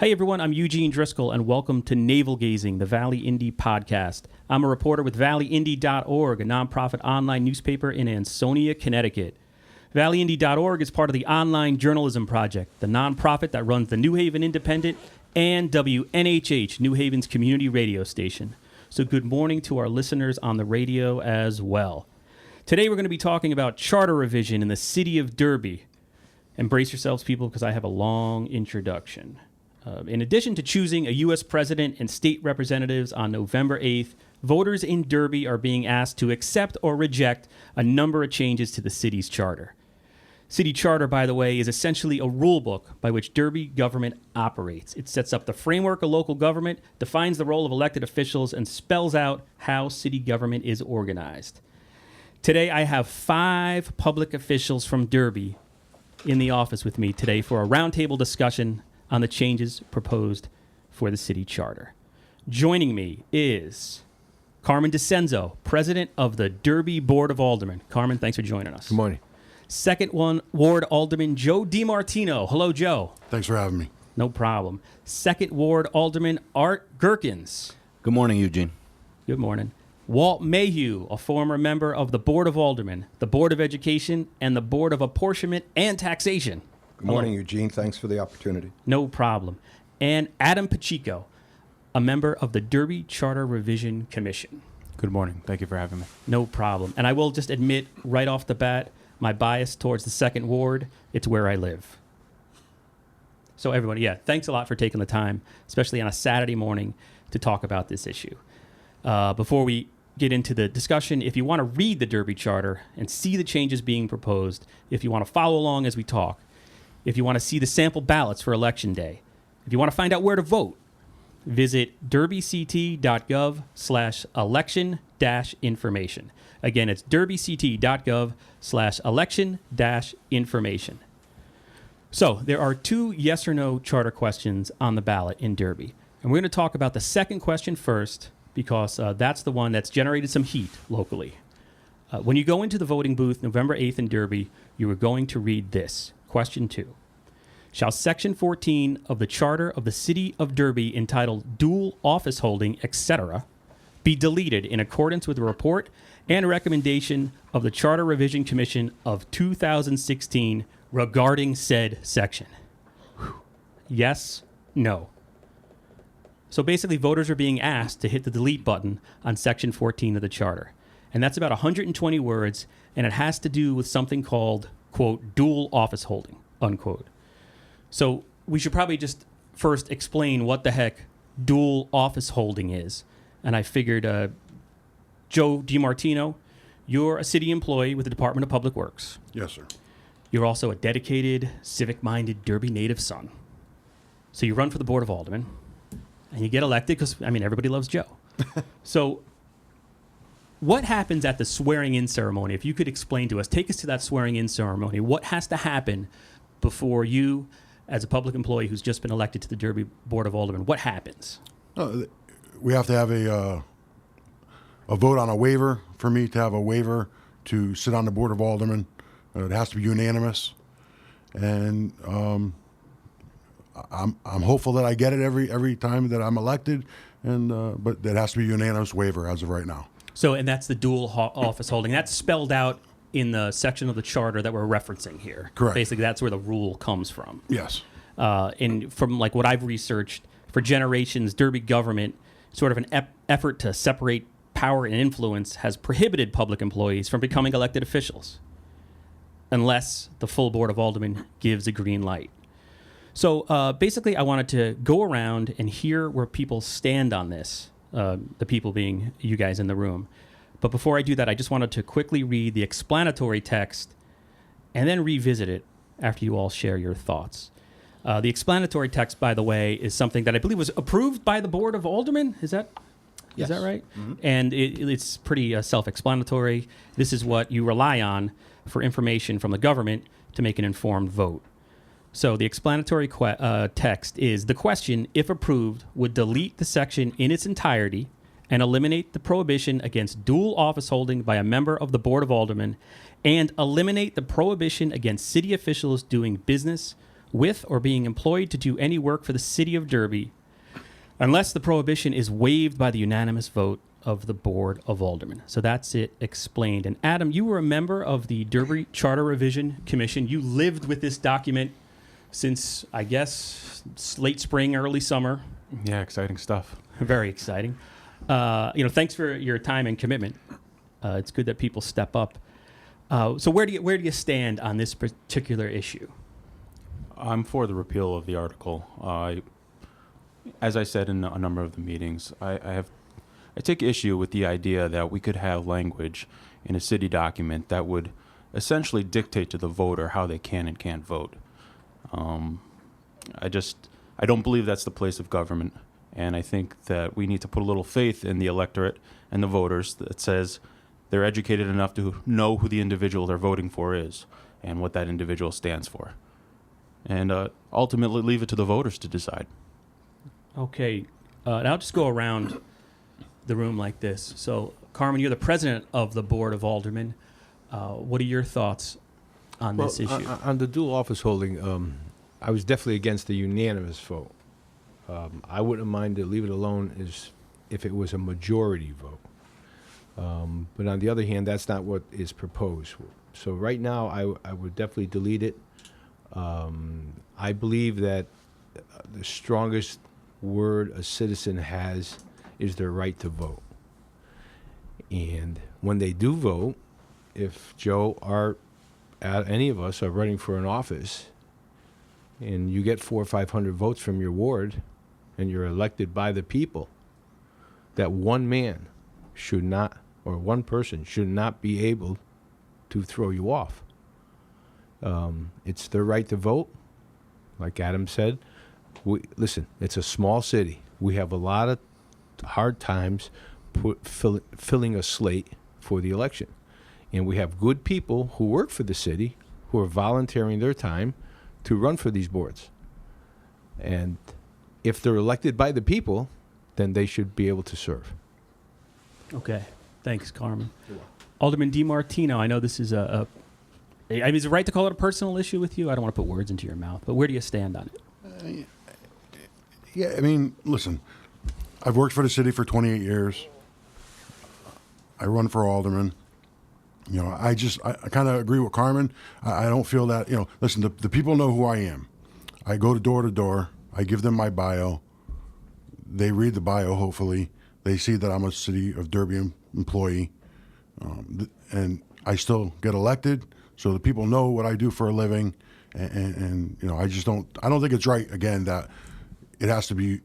Hey everyone, I'm Eugene Driscoll, and welcome to Navel Gazing, the Valley Indy podcast. I'm a reporter with valleyindy.org, a nonprofit online newspaper in Ansonia, Connecticut. Valleyindy.org is part of the Online Journalism Project, the nonprofit that runs the New Haven Independent and WNHH, New Haven's community radio station. So good morning to our listeners on the radio as well. Today we're going to be talking about charter revision in the city of Derby. Embrace yourselves, people, because I have a long introduction. In addition to choosing a U.S. president and state representatives on November 8th, voters in Derby are being asked to accept or reject a number of changes to the city's charter. City charter, by the way, is essentially a rule book by which Derby government operates. It sets up the framework of local government, defines the role of elected officials, and spells out how city government is organized. Today, I have 5 public officials from Derby in the office with me today for a roundtable discussion on the changes proposed for the city charter. Joining me is Carmen DiCenso, president of the Derby Board of Aldermen. Carmen, thanks for joining us. Good morning. Second Ward Alderman Joe DiMartino. Hello, Joe. Thanks for having me. No problem. Second Ward Alderman Art Gerckens. Good morning, Eugene. Good morning. Walt Mayhew, a former member of the Board of Aldermen, the Board of Education, and the Board of Apportionment and Taxation. Good morning, Eugene. Thanks for the opportunity. No problem. And Adam Pacheco, a member of the Derby Charter Revision Commission. Good morning. Thank you for having me. No problem. And I will just admit right off the bat, my bias towards the second ward, it's where I live. So everybody, thanks a lot for taking the time, especially on a Saturday morning, to talk about this issue. Before we get into the discussion, if you want to read the Derby Charter and see the changes being proposed, if you want to follow along as we talk, if you want to see the sample ballots for Election Day, if you want to find out where to vote, visit derbyct.gov/election-information. Again, it's derbyct.gov/election-information. So there are 2 yes or no charter questions on the ballot in Derby. And we're going to talk about the second question first because that's the one that's generated some heat locally. When you go into the voting booth November 8th in Derby, you are going to read this. Question 2. Shall Section 14 of the Charter of the City of Derby entitled Dual Office Holding, etc., be deleted in accordance with the report and recommendation of the Charter Revision Commission of 2016 regarding said section? Yes, no. So basically, voters are being asked to hit the delete button on Section 14 of the Charter. And that's about 120 words, and it has to do with something called, quote, dual office holding, unquote. So we should probably just first explain what the heck dual office holding is. And I figured, Joe DiMartino, you're a city employee with the Department of Public Works. Yes, sir. You're also a dedicated, civic-minded Derby native son. So you run for the Board of Aldermen, and you get elected because, everybody loves Joe. So what happens at the swearing-in ceremony? If you could explain to us, take us to that swearing-in ceremony. What has to happen before you, as a public employee who's just been elected to the Derby Board of Aldermen, what happens? We have to have a vote on a waiver. For me to have a waiver to sit on the Board of Aldermen, it has to be unanimous. And I'm hopeful that I get it every time that I'm elected, but that has to be a unanimous waiver as of right now. So, and that's the dual office holding. That's spelled out in the section of the charter that we're referencing here. Correct. Basically, that's where the rule comes from. Yes. And from like what I've researched, for generations, Derby government, sort of an effort to separate power and influence, has prohibited public employees from becoming elected officials unless the full Board of Aldermen gives a green light. So basically, I wanted to go around and hear where people stand on this, the people being you guys in the room. But before I do that, I just wanted to quickly read the explanatory text and then revisit it after you all share your thoughts. The explanatory text, by the way, is something that I believe was approved by the Board of Aldermen. Is that right? Mm-hmm. And it's pretty self-explanatory. This is what you rely on for information from the government to make an informed vote. So the explanatory text is, the question, if approved, would delete the section in its entirety and eliminate the prohibition against dual office holding by a member of the Board of Aldermen and eliminate the prohibition against city officials doing business with or being employed to do any work for the city of Derby unless the prohibition is waived by the unanimous vote of the Board of Aldermen. So that's it explained. And Adam, you were a member of the Derby Charter Revision Commission. You lived with this document since, I guess, late spring, early summer. Yeah, exciting stuff. Very exciting. Thanks for your time and commitment. It's good that people step up. So where do you stand on this particular issue? I'm for the repeal of the article. As I said in a number of the meetings, I take issue with the idea that we could have language in a city document that would essentially dictate to the voter how they can and can't vote. I don't believe that's the place of government, and I think that we need to put a little faith in the electorate and the voters that says they're educated enough to know who the individual they're voting for is and what that individual stands for. And ultimately leave it to the voters to decide. Okay. And I'll just go around the room like this. So, Carmen, you're the president of the Board of Aldermen. What are your thoughts on this issue? On the dual office holding, I was definitely against the unanimous vote. I wouldn't mind to leave it alone if it was a majority vote. But on the other hand, that's not what is proposed. So right now, I would definitely delete it. I believe that the strongest word a citizen has is their right to vote. And when they do vote, if Joe, Art, any of us are running for an office, and you get 400 or 500 votes from your ward, and you're elected by the people, that one man should not, or one person should not be able to throw you off. It's their right to vote. Like Adam said, listen, it's a small city. We have a lot of hard times filling a slate for the election. And we have good people who work for the city who are volunteering their time to run for these boards. And if they're elected by the people, then they should be able to serve. Okay. Thanks, Carmen. Alderman DiMartino, I know this is is it right to call it a personal issue with you? I don't want to put words into your mouth, but where do you stand on it? Yeah, I mean, listen, I've worked for the city for 28 years. I run for alderman. I kind of agree with Carmen. I don't feel that, listen, the people know who I am. I go door to door. I give them my bio. They read the bio, hopefully. They see that I'm a City of Derby employee. And I still get elected, so the people know what I do for a living. And I don't think it's right, again, that it has to be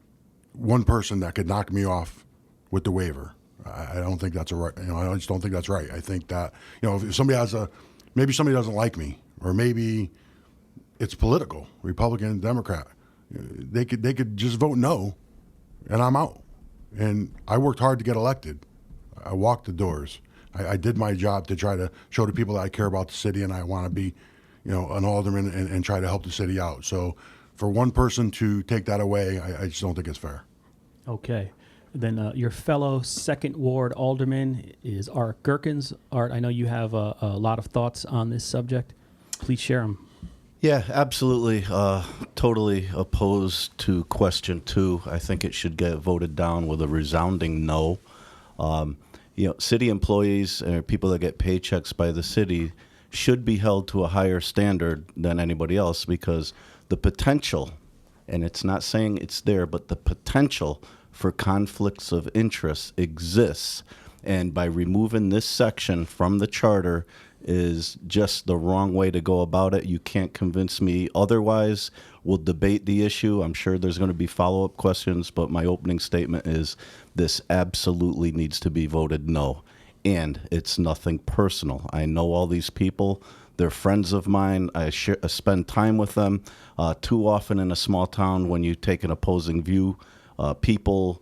one person that could knock me off with the waiver. I don't think that's I just don't think that's right. I think that, if somebody maybe somebody doesn't like me, or maybe it's political, Republican, Democrat, they could just vote no, and I'm out. And I worked hard to get elected. I walked the doors. I did my job to try to show the people that I care about the city and I want to be, an alderman and try to help the city out. So for one person to take that away, I just don't think it's fair. Okay. Then your fellow Second Ward Alderman is Art Gerckens. Art, I know you have a lot of thoughts on this subject. Please share them. Yeah, absolutely. Totally opposed to question 2. I think it should get voted down with a resounding no. City employees or people that get paychecks by the city should be held to a higher standard than anybody else, because the potential, and it's not saying it's there, but the potential for conflicts of interest exists. And by removing this section from the charter is just the wrong way to go about it. You can't convince me otherwise. We'll debate the issue. I'm sure there's going to be follow-up questions, but my opening statement is this absolutely needs to be voted no. And it's nothing personal. I know all these people. They're friends of mine. I spend time with them. Too often in a small town, when you take an opposing view, people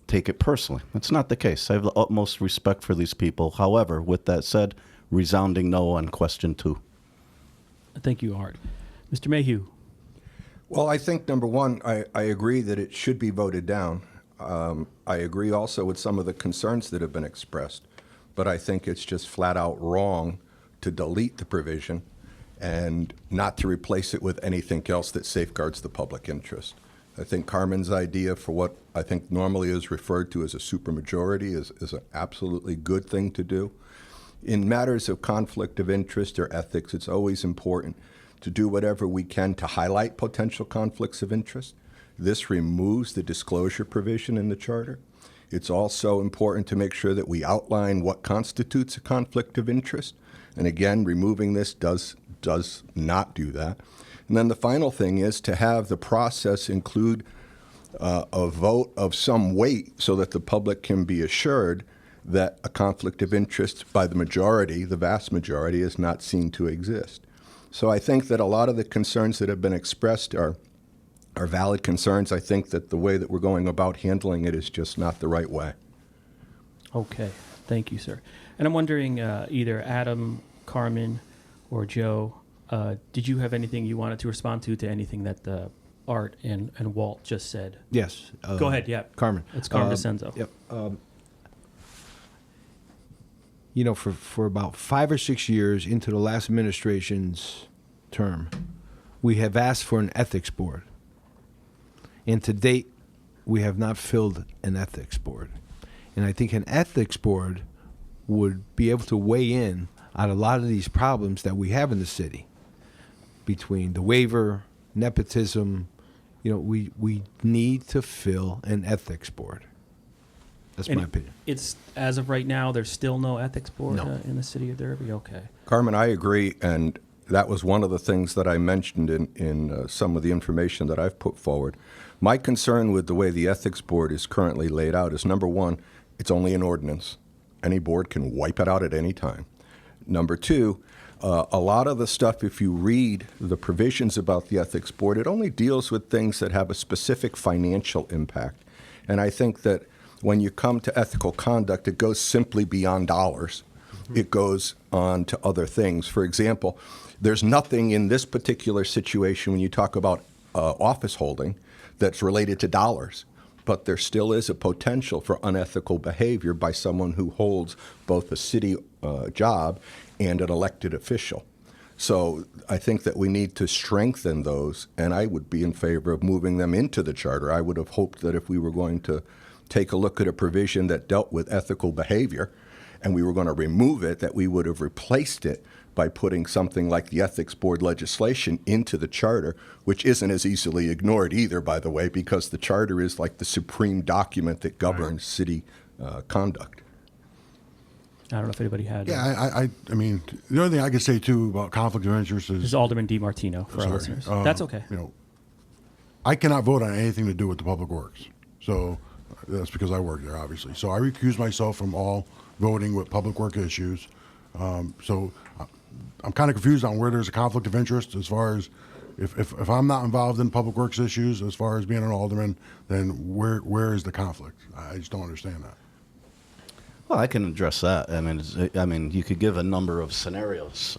take it personally. It's not the case. I have the utmost respect for these people. However, with that said, resounding no on question 2. Thank you, Art. Mr. Mayhew. Well, I think, number one, I agree that it should be voted down. I agree also with some of the concerns that have been expressed, but I think it's just flat out wrong to delete the provision and not to replace it with anything else that safeguards the public interest. I think Carmen's idea for what I think normally is referred to as a supermajority is an absolutely good thing to do. In matters of conflict of interest or ethics, it's always important to do whatever we can to highlight potential conflicts of interest. This removes the disclosure provision in the charter. It's also important to make sure that we outline what constitutes a conflict of interest. And again, removing this does not do that. And then the final thing is to have the process include a vote of some weight so that the public can be assured that a conflict of interest by the majority, the vast majority, is not seen to exist. So I think that a lot of the concerns that have been expressed are valid concerns. I think that the way that we're going about handling it is just not the right way. Okay, thank you, sir. And I'm wondering, either Adam, Carmen, or Joe, did you have anything you wanted to respond to anything that Art and Walt just said? Yes. Go ahead, yeah. Carmen. It's Carmen DiCenso. Yep. For about 5 or 6 years into the last administration's term, we have asked for an ethics board. And to date, we have not filled an ethics board. And I think an ethics board would be able to weigh in on a lot of these problems that we have in the city between the waiver, nepotism. We need to fill an ethics board. That's my opinion. It's, as of right now, there's still no ethics board No. In the city of Derby? Okay. Carmen, I agree, and that was one of the things that I mentioned in some of the information that I've put forward. My concern with the way the ethics board is currently laid out is, number one, it's only an ordinance. Any board can wipe it out at any time. Number two, a lot of the stuff, if you read the provisions about the ethics board, it only deals with things that have a specific financial impact. And I think that when you come to ethical conduct, it goes simply beyond dollars. It goes on to other things. For example, there's nothing in this particular situation when you talk about office holding that's related to dollars. But there still is a potential for unethical behavior by someone who holds both a city job and an elected official. So I think that we need to strengthen those, and I would be in favor of moving them into the charter. I would have hoped that if we were going to take a look at a provision that dealt with ethical behavior and we were going to remove it, that we would have replaced it by putting something like the ethics board legislation into the charter, which isn't as easily ignored either, by the way, because the charter is like the supreme document that governs city conduct. I don't know if anybody had. Yeah, I mean, the only thing I could say too about conflict of interest This is is Alderman DiMartino for our sorry, listeners. That's okay. I cannot vote on anything to do with the public works. So that's because I work there, obviously. So I recuse myself from all voting with public work issues. So I'm kind of confused on where there's a conflict of interest as far as if I'm not involved in public works issues as far as being an alderman, then where is the conflict? I just don't understand that. Well, I can address that. I mean, you could give a number of scenarios.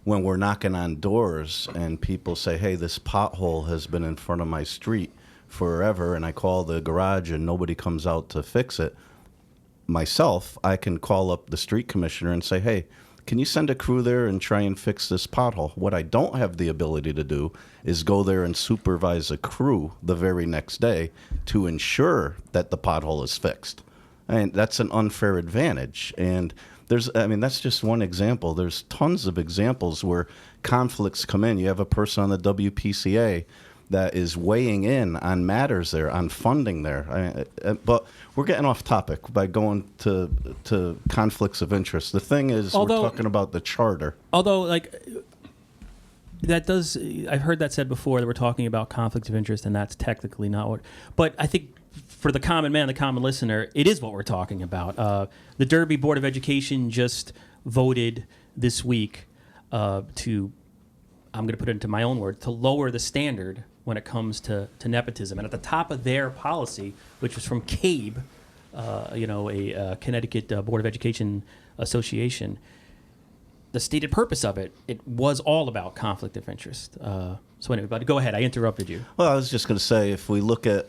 When we're knocking on doors and people say, hey, this pothole has been in front of my street forever, and I call the garage and nobody comes out to fix it, myself, I can call up the street commissioner and say, hey, can you send a crew there and try and fix this pothole? What I don't have the ability to do is go there and supervise a crew the very next day to ensure that the pothole is fixed. And that's an unfair advantage. And that's just one example. There's tons of examples where conflicts come in. You have a person on the WPCA that is weighing in on matters there, on funding there. But we're getting off topic by going to conflicts of interest. The thing is, we're talking about the charter. Although, I've heard that said before, that we're talking about conflicts of interest, and that's technically not what. But I think for the common man, the common listener, it is what we're talking about. The Derby Board of Education just voted this week to, I'm going to put it into my own word, to lower the standard when it comes to nepotism. And at the top of their policy, which was from CABE, a Connecticut Board of Education Association, the stated purpose of it was all about conflict of interest. So anyway, but go ahead. I interrupted you. Well, I was just going to say, if we look at,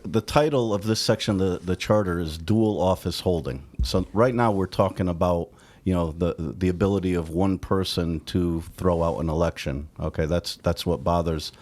the title of this section of the charter is dual office holding. So right now we're talking about, the ability of one person to throw out an election. Okay, that's what bothers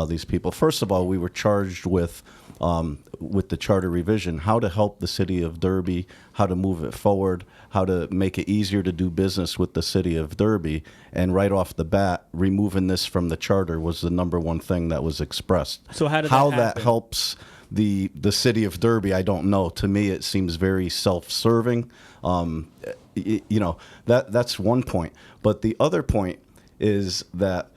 these people. First of all, we were charged with the charter revision, how to help the city of Derby, how to move it forward, how to make it easier to do business with the city of Derby. And right off the bat, removing this from the charter was the number one thing that was expressed. So how did how that that happen? helps the city of Derby, I don't know. To me, it seems very self-serving. That's one point. But the other point is that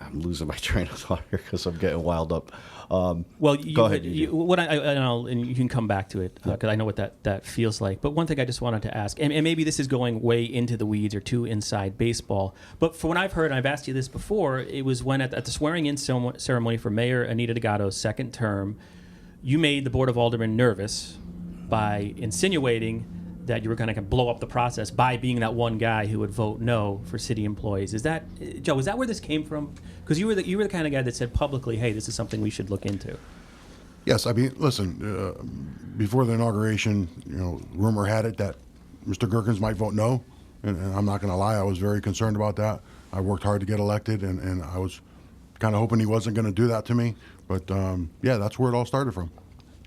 I'm losing my train of thought here because I'm getting wild up. Well, go ahead. Eugene. And you can come back to it because I know what that feels like. But one thing I just wanted to ask, and maybe this is going way into the weeds or too inside baseball, but for what I've heard, and I've asked you this before, it was when at the swearing-in ceremony for Mayor Anita Delgado's second term, you made the Board of Aldermen nervous by insinuating that you were going to blow up the process by being that one guy who would vote no for city employees. Is that, Joe, is that where this came from? Because you were the kind of guy that said publicly, hey, this is something we should look into. Yes, I mean, listen, before the inauguration, rumor had it that Mr. Gerckens might vote no, and I'm not going to lie, I was very concerned about that. I worked hard to get elected, and I was kind of hoping he wasn't going to do that to me. But, that's where it all started from.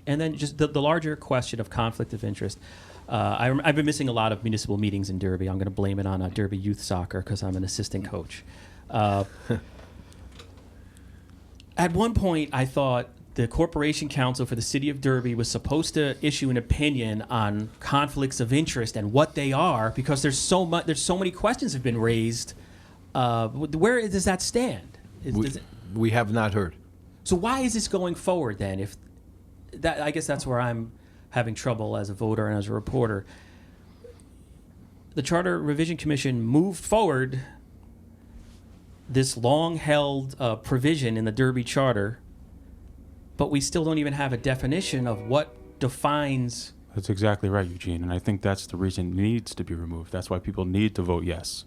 And then just the larger question of conflict of interest. I've been missing a lot of municipal meetings in Derby. I'm going to blame it on Derby youth soccer because I'm an assistant coach. At one point, I thought the Corporation Council for the City of Derby was supposed to issue an opinion on conflicts of interest and what they are, because there's so many questions have been raised. Where does that stand? We have not heard. So why is this going forward then? If that, I guess that's where I'm having trouble as a voter and as a reporter. The Charter Revision Commission moved forward this long-held provision in the Derby Charter, but we still don't even have a definition of what defines. That's exactly right, Eugene, and I think that's the reason it needs to be removed. That's why people need to vote yes,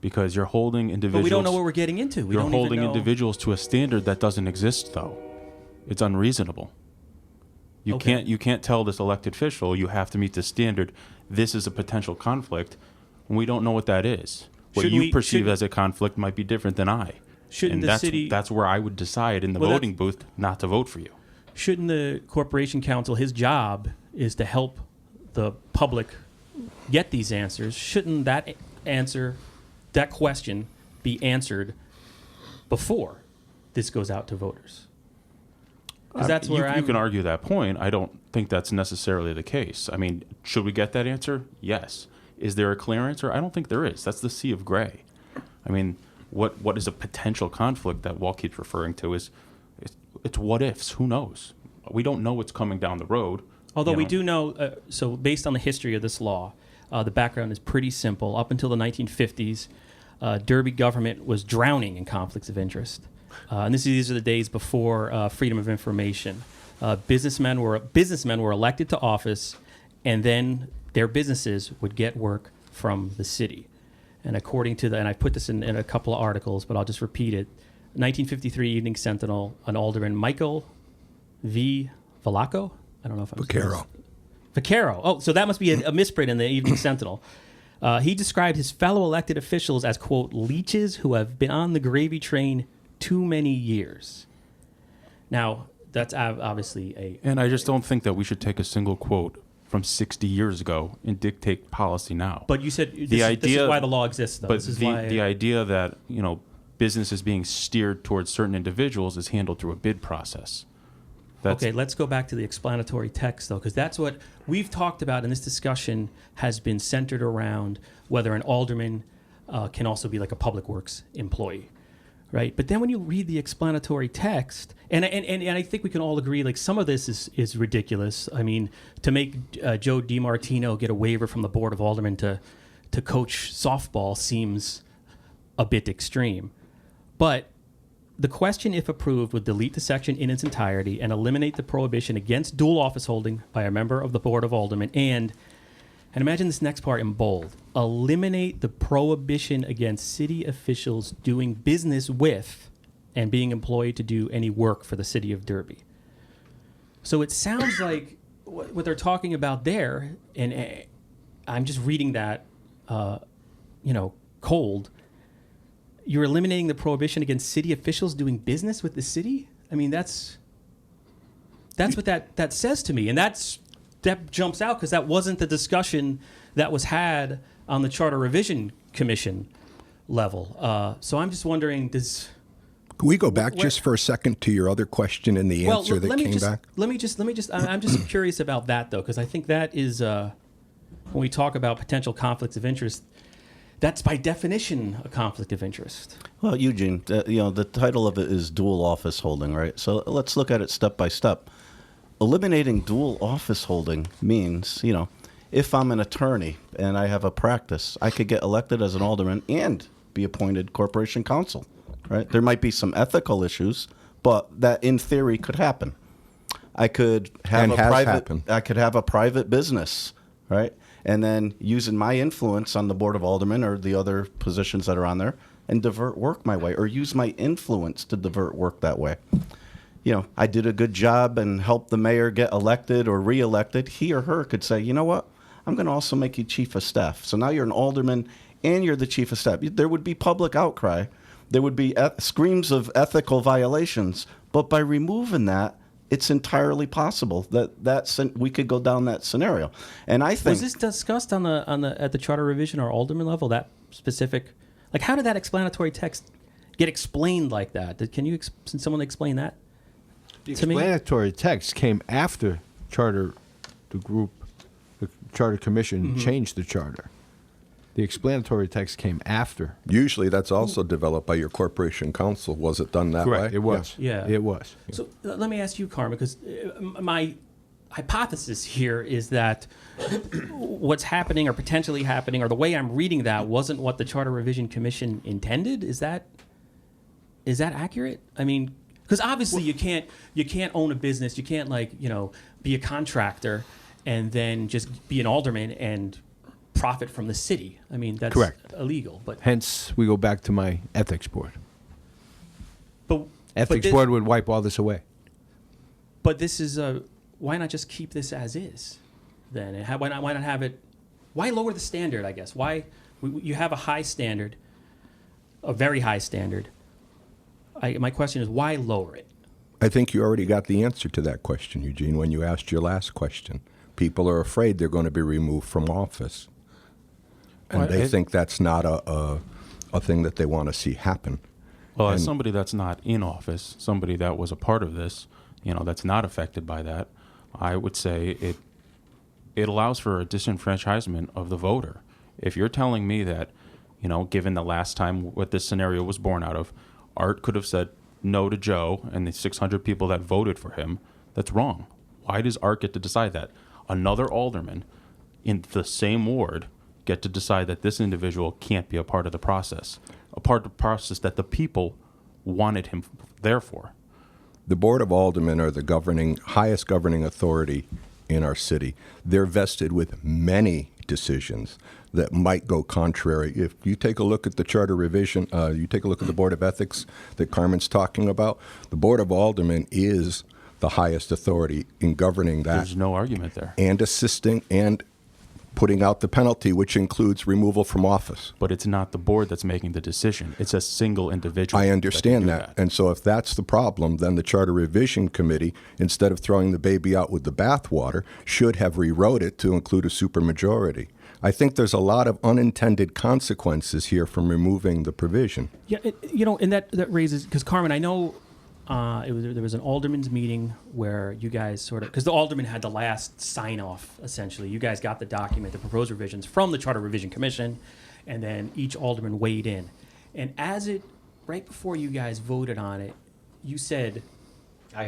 because you're holding individuals. But we don't know what we're getting into. You're holding individuals to a standard that doesn't exist, though. It's unreasonable. You can't tell this elected official you have to meet this standard. This is a potential conflict, and we don't know what that is. What you perceive as a conflict might be different than I. Shouldn't the city? That's where I would decide in the voting booth not to vote for you. Shouldn't the Corporation Council, his job is to help the public get these answers? Shouldn't that question be answered before this goes out to voters? Because that's where you can argue that point. I don't think that's necessarily the case. I mean, should we get that answer? Yes. Is there a clear answer? I don't think there is. That's the sea of gray. I mean, what is a potential conflict that Walt keeps referring to is it's what ifs. Who knows? We don't know what's coming down the road. Although we do know, so based on the history of this law, the background is pretty simple. Up until the 1950s, Derby government was drowning in conflicts of interest. And these are the days before freedom of information. Businessmen were elected to office, and then their businesses would get work from the city. And according to and I put this in a couple of articles, but I'll just repeat it. 1953 Evening Sentinel, an alderman, Michael V. Valaco? I don't know if I'm Vaquero. Oh, so that must be a misprint in the Evening Sentinel. He described his fellow elected officials as, quote, leeches who have been on the gravy train too many years. Now, that's obviously And I just don't think that we should take a single quote from 60 years ago and dictate policy now. But you said this is why the law exists, though. But the idea that, business is being steered towards certain individuals is handled through a bid process. Okay, let's go back to the explanatory text, though, because that's what we've talked about in this discussion has been centered around whether an alderman can also be like a public works employee, right? But then when you read the explanatory text, and I think we can all agree, like some of this is ridiculous. I mean, to make Joe DiMartino get a waiver from the Board of Aldermen to coach softball seems a bit extreme. But the question, if approved, would delete the section in its entirety and eliminate the prohibition against dual office holding by a member of the Board of Aldermen and imagine this next part in bold, eliminate the prohibition against city officials doing business with and being employed to do any work for the city of Derby. So it sounds like what they're talking about there, and I'm just reading that, cold. You're eliminating the prohibition against city officials doing business with the city? I mean, that's what that says to me. And that jumps out because that wasn't the discussion that was had on the Charter Revision Commission level. So I'm just wondering, Can we go back just for a second to your other question and the answer that came back? Let me just. I'm just curious about that though, because I think that is when we talk about potential conflicts of interest, that's by definition a conflict of interest. Well, Eugene, the title of it is dual office holding, right? So let's look at it step by step. Eliminating dual office holding means, if I'm an attorney and I have a practice, I could get elected as an alderman and be appointed corporation counsel, right? There might be some ethical issues, but that in theory could happen. I could have a private business, right? And then using my influence on the Board of Aldermen or the other positions that are on there and divert work my way, or use my influence to divert work that way. I did a good job and helped the mayor get elected or reelected. He or her could say, you know what? I'm going to also make you chief of staff. So now you're an alderman and you're the chief of staff. There would be public outcry. There would be screams of ethical violations. But by removing that, it's entirely possible that we could go down that scenario. And I think, was this discussed at the Charter Revision or Alderman level? That specific, how did that explanatory text get explained like that? Can someone explain that? The explanatory text came after the Charter Commission changed the charter. The explanatory text came after. Usually that's also developed by your corporation counsel. Was it done that Correct. way? It was. Yeah. It was. So let me ask you, Carmen, because my hypothesis here is that what's happening or potentially happening, or the way I'm reading that, wasn't what the Charter Revision Commission intended. Is that accurate? I mean, because obviously you can't own a business. You can't be a contractor and then just be an alderman and profit from the city. I mean, that's correct. Illegal. But hence we go back to my ethics board. But ethics board would wipe all this away. But this is why not just keep this as is then? Why not have it? Why lower the standard? I guess why you have a high standard, a very high standard. My question is, why lower it? I think you already got the answer to that question, Eugene, when you asked your last question. People are afraid they're going to be removed from office. And they think that's not a thing that they want to see happen. Well, as somebody that's not in office, somebody that was a part of this, that's not affected by that, I would say it allows for a disenfranchisement of the voter. If you're telling me that, given the last time what this scenario was born out of, Art could have said no to Joe and the 600 people that voted for him, that's wrong. Why does Art get to decide that? Another alderman in the same ward get to decide that this individual can't be a part of the process, that the people wanted him there for. The Board of Aldermen are the highest governing authority in our city. They're vested with many decisions that might go contrary. If you take a look at the Charter Revision, you take a look at the Board of Ethics that Carmen's talking about, the Board of Aldermen is the highest authority in governing that. There's no argument there. And assisting and putting out the penalty, which includes removal from office. But it's not the board that's making the decision. It's a single individual. I understand that. And so if that's the problem, then the Charter Revision Committee, instead of throwing the baby out with the bathwater, should have rewrote it to include a supermajority. I think there's a lot of unintended consequences here from removing the provision. Yeah, and that raises, because Carmen, I know there was an alderman's meeting where you guys because the alderman had the last sign off, essentially. You guys got the document, the proposed revisions from the Charter Revision Commission, and then each alderman weighed in. And right before you guys voted on it, you said, I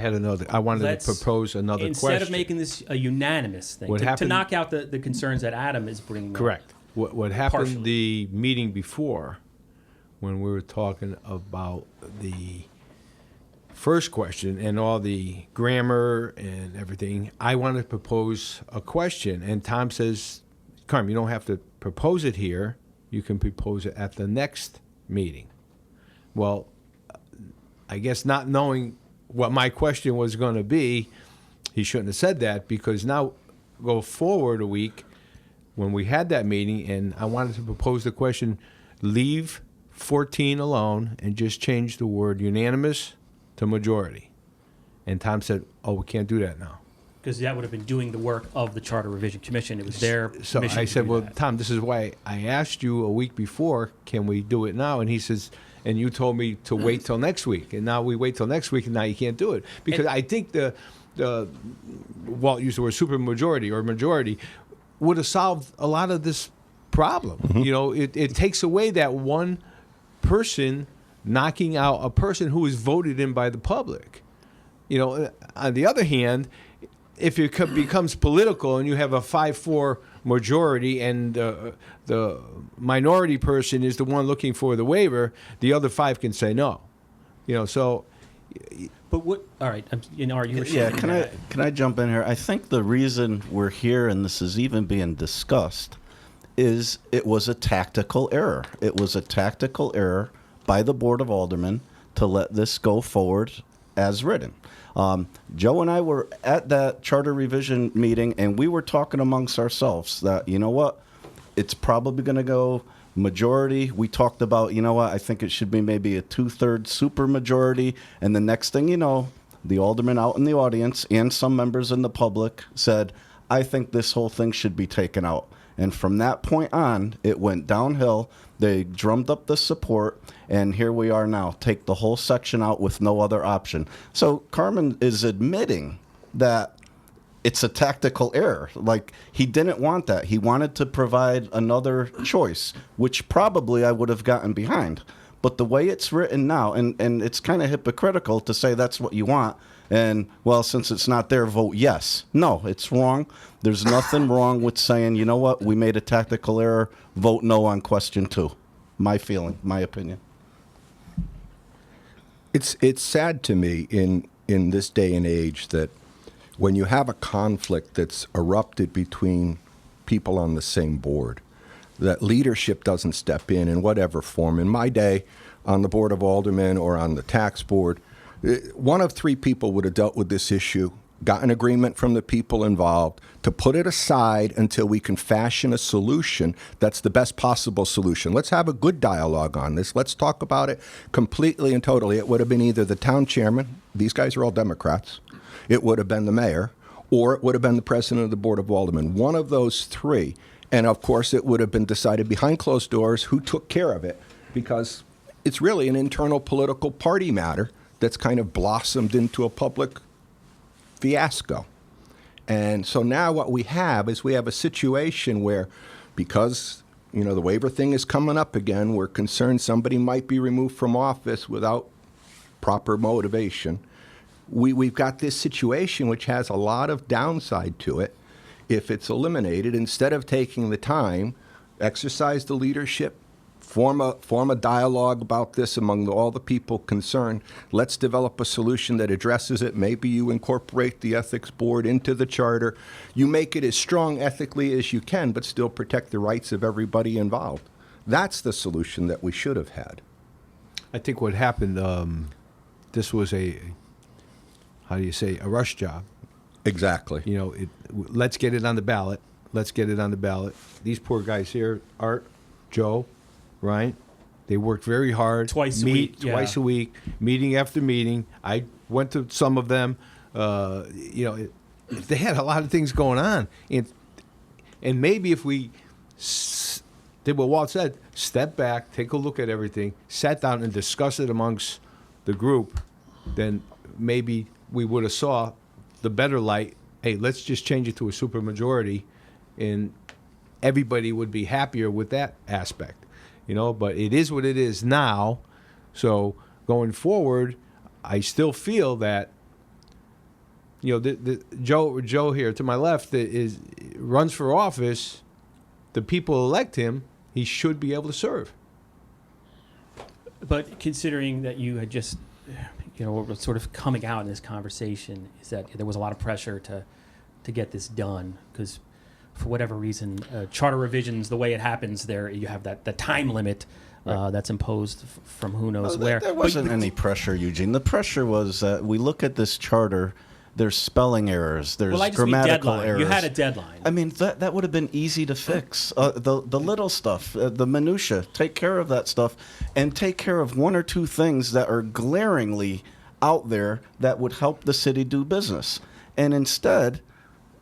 wanted to propose another question. Instead of making this a unanimous thing, to knock out the concerns that Adam is bringing correct. up. What happened the meeting before, when we were talking about the first question and all the grammar and everything, I wanted to propose a question. And Tom says, Carmen, you don't have to propose it here. You can propose it at the next meeting. Well, I guess not knowing what my question was going to be, he shouldn't have said that, because now go forward a week, when we had that meeting, and I wanted to propose the question, leave 14 alone and just change the word unanimous to majority. And Tom said, oh, we can't do that now. Because that would have been doing the work of the Charter Revision Commission. It was their So mission I to said, do well, that. Tom, this is why I asked you a week before, can we do it now? And he says, and you told me to wait till next week. And now we wait till next week, and now you can't do it. Because I think the Walt used the word supermajority or majority, would have solved a lot of this problem. It takes away that one person knocking out a person who is voted in by the public. On the other hand, if it becomes political and you have a 5-4 majority and the minority person is the one looking for the waiver, the other 5 can say no. So. But what? All right. Art, you were Yeah, saying can I jump in here? I think the reason we're here and this is even being discussed is it was a tactical error. It was a tactical error by the Board of Aldermen to let this go forward as written. Joe and I were at that charter revision meeting, and we were talking amongst ourselves that, you know what, it's probably going to go majority. We talked about, you know what, I think it should be maybe a 2/3 super majority. And the next thing you know, the alderman out in the audience and some members in the public said, I think this whole thing should be taken out. And from that point on, it went downhill. They drummed up the support, and here we are now. Take the whole section out with no other option. So Carmen is admitting that it's a tactical error. Like, he didn't want that. He wanted to provide another choice, which probably I would have gotten behind. But the way it's written now, and it's kind of hypocritical to say that's what you want, and, well, since it's not there, vote yes. No, it's wrong. There's nothing wrong with saying, you know what, we made a tactical error, vote no on question 2. My feeling, my opinion. It's sad to me in this day and age that when you have a conflict that's erupted between people on the same board, that leadership doesn't step in whatever form. In my day, on the Board of Aldermen or on the tax board, one of 3 people would have dealt with this issue, got an agreement from the people involved to put it aside until we can fashion a solution that's the best possible solution. Let's have a good dialogue on this. Let's talk about it completely and totally. It would have been either the town chairman, these guys are all Democrats, it would have been the mayor, or it would have been the president of the Board of Aldermen. One of those 3. And, of course, it would have been decided behind closed doors who took care of it, because it's really an internal political party matter that's kind of blossomed into a public fiasco. And so now what we have is we have a situation where, because the waiver thing is coming up again, we're concerned somebody might be removed from office without proper motivation. We've got this situation which has a lot of downside to it. If it's eliminated, instead of taking the time, exercise the leadership, form a dialogue about this among all the people concerned. Let's develop a solution that addresses it. Maybe you incorporate the ethics board into the charter. You make it as strong ethically as you can, but still protect the rights of everybody involved. That's the solution that we should have had. I think what happened, this was a rush job. Exactly. Let's get it on the ballot. Let's get it on the ballot. These poor guys here, Art, Joe, Ryan, they worked very hard. Twice a week. Twice a week, meeting after meeting. I went to some of them. They had a lot of things going on. And maybe if we did what Walt said, step back, take a look at everything, sat down and discuss it amongst the group, then maybe we would have saw the better light. Hey, let's just change it to a supermajority, and everybody would be happier with that aspect. But it is what it is now. So going forward, I still feel that Joe here to my left that runs for office. The people elect him. He should be able to serve. But considering that you had just, what was sort of coming out in this conversation is that there was a lot of pressure to get this done because, for whatever reason, charter revisions, the way it happens there, you have the time limit that's imposed from who knows where. There wasn't any pressure, Eugene. The pressure was that we look at this charter There's spelling errors. There's Well, I just mean grammatical deadline. errors. You had a deadline. I mean, that would have been easy to fix. The little stuff, the minutia, take care of that stuff, and take care of one or two things that are glaringly out there that would help the city do business. And instead,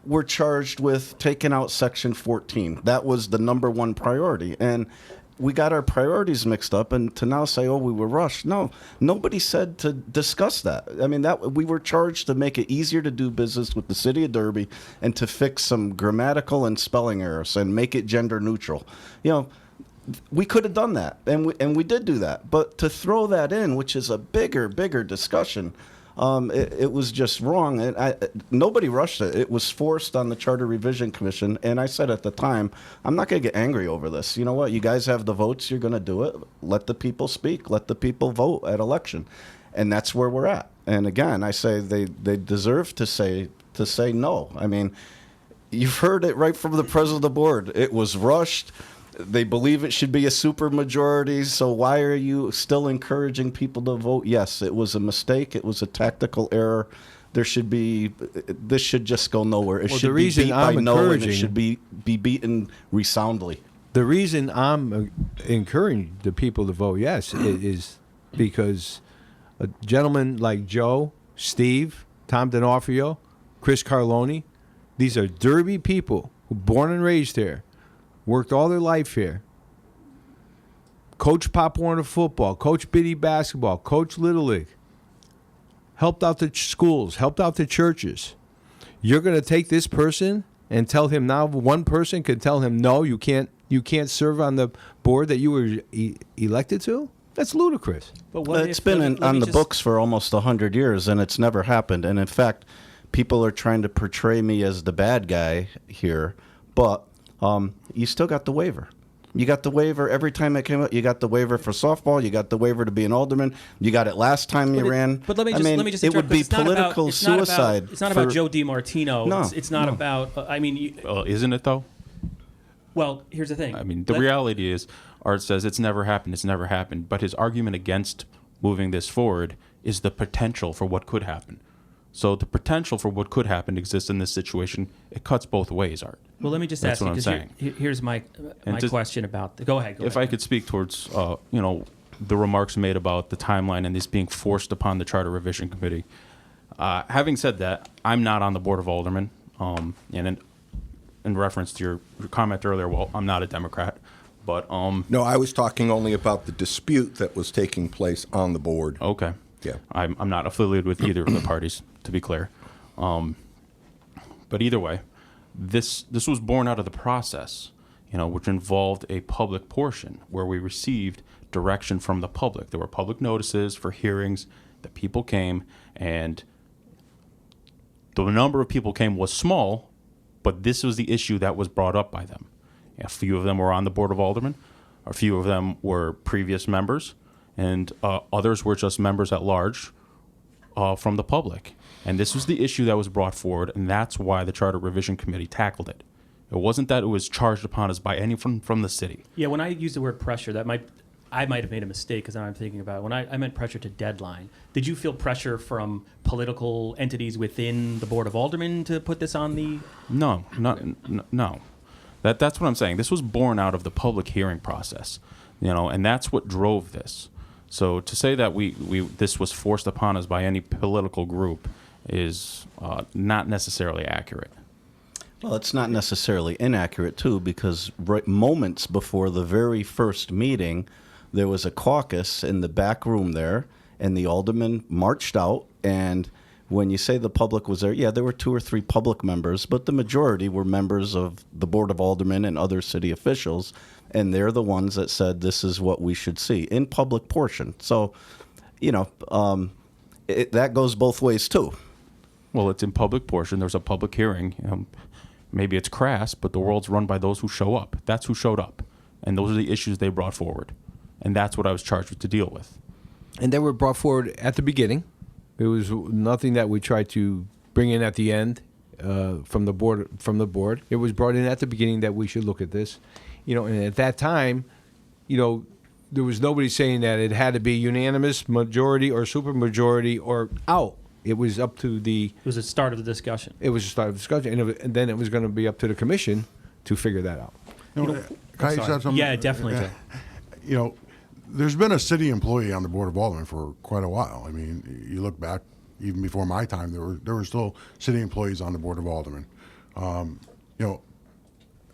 we're charged with taking out Section 14. That was the number one priority. And we got our priorities mixed up, and to now say, oh, we were rushed. No, nobody said to discuss that. I mean, that we were charged to make it easier to do business with the city of Derby and to fix some grammatical and spelling errors and make it gender neutral. You know, we could have done that, and we did do that. But to throw that in, which is a bigger discussion, it was just wrong. And nobody rushed it. It was forced on the Charter Revision Commission. And I said at the time, I'm not going to get angry over this. You know what? You guys have the votes. You're going to do it. Let the people speak. Let the people vote at election. And that's where we're at. And again, I say they deserve to say no. I mean, you've heard it right from the president of the board. It was rushed. They believe it should be a supermajority, so why are you still encouraging people to vote? Yes, it was a mistake. It was a tactical error. This should just go nowhere. It should be beat by no, and it should be beaten resoundly. The reason I'm encouraging the people to vote yes is because a gentleman like Joe, Steve, Tom D'Onofrio, Chris Carloni, these are Derby people who were born and raised here. Worked all their life here. Coach Pop Warner football, Coach Biddy basketball, Coach Little League. Helped out the schools, helped out the churches. You're going to take this person and tell him now one person could tell him, no, you can't serve on the board that you were elected to? That's ludicrous. But it's been on the books for almost 100 years, and it's never happened. And in fact, people are trying to portray me as the bad guy here, but you still got the waiver. You got the waiver every time it came out. You got the waiver for softball. You got the waiver to be an alderman. You got it last time you ran. But let me just it would be political suicide. It's not about Joe DiMartino. No, it's not about. Isn't it though? Well, here's the thing. I mean, the reality is, Art says it's never happened. It's never happened. But his argument against moving this forward is the potential for what could happen. So the potential for what could happen exists in this situation. It cuts both ways, Art. Well, let me just ask you, because here's my question about. Go ahead. If I could speak towards, the remarks made about the timeline and this being forced upon the Charter Revision Committee. Having said that, I'm not on the Board of Aldermen, and in reference to your comment earlier, Walt, I'm not a Democrat, but No, I was talking only about the dispute that was taking place on the board. Okay. Yeah. I'm not affiliated with either of the parties, to be clear. But either way, this was born out of the process, which involved a public portion where we received direction from the public. There were public notices for hearings. The people came, and the number of people came was small, but this was the issue that was brought up by them. A few of them were on the Board of Aldermen. A few of them were previous members. And others were just members at large from the public. And this was the issue that was brought forward, and that's why the Charter Revision Committee tackled it. It wasn't that it was charged upon us by anyone from the city. Yeah, when I use the word pressure, I might have made a mistake because now I'm thinking about it. When I meant pressure to deadline, did you feel pressure from political entities within the Board of Aldermen to put this on the... No. That's what I'm saying. This was born out of the public hearing process, and that's what drove this. So to say that this was forced upon us by any political group is not necessarily accurate. Well, it's not necessarily inaccurate, too, because moments before the very first meeting, there was a caucus in the back room there, and the aldermen marched out. And when you say the public was there, yeah, there were 2 or 3 public members, but the majority were members of the Board of Aldermen and other city officials. And they're the ones that said this is what we should see in public portion. So, that goes both ways, too. Well, it's in public portion. There's a public hearing. Maybe it's crass, but the world's run by those who show up. That's who showed up. And those are the issues they brought forward. And that's what I was charged with to deal with. And they were brought forward at the beginning. It was nothing that we tried to bring in at the end from the board. It was brought in at the beginning that we should look at this. And at that time, there was nobody saying that it had to be unanimous, majority, or supermajority, or out. It was up to the. It was the start of the discussion. It was the start of the discussion, and then it was going to be up to the commission to figure that out. Can I say something? Yeah, definitely, Joe. You know, there's been a city employee on the Board of Aldermen for quite a while. I mean, you look back, even before my time, there were still city employees on the Board of Aldermen. You know,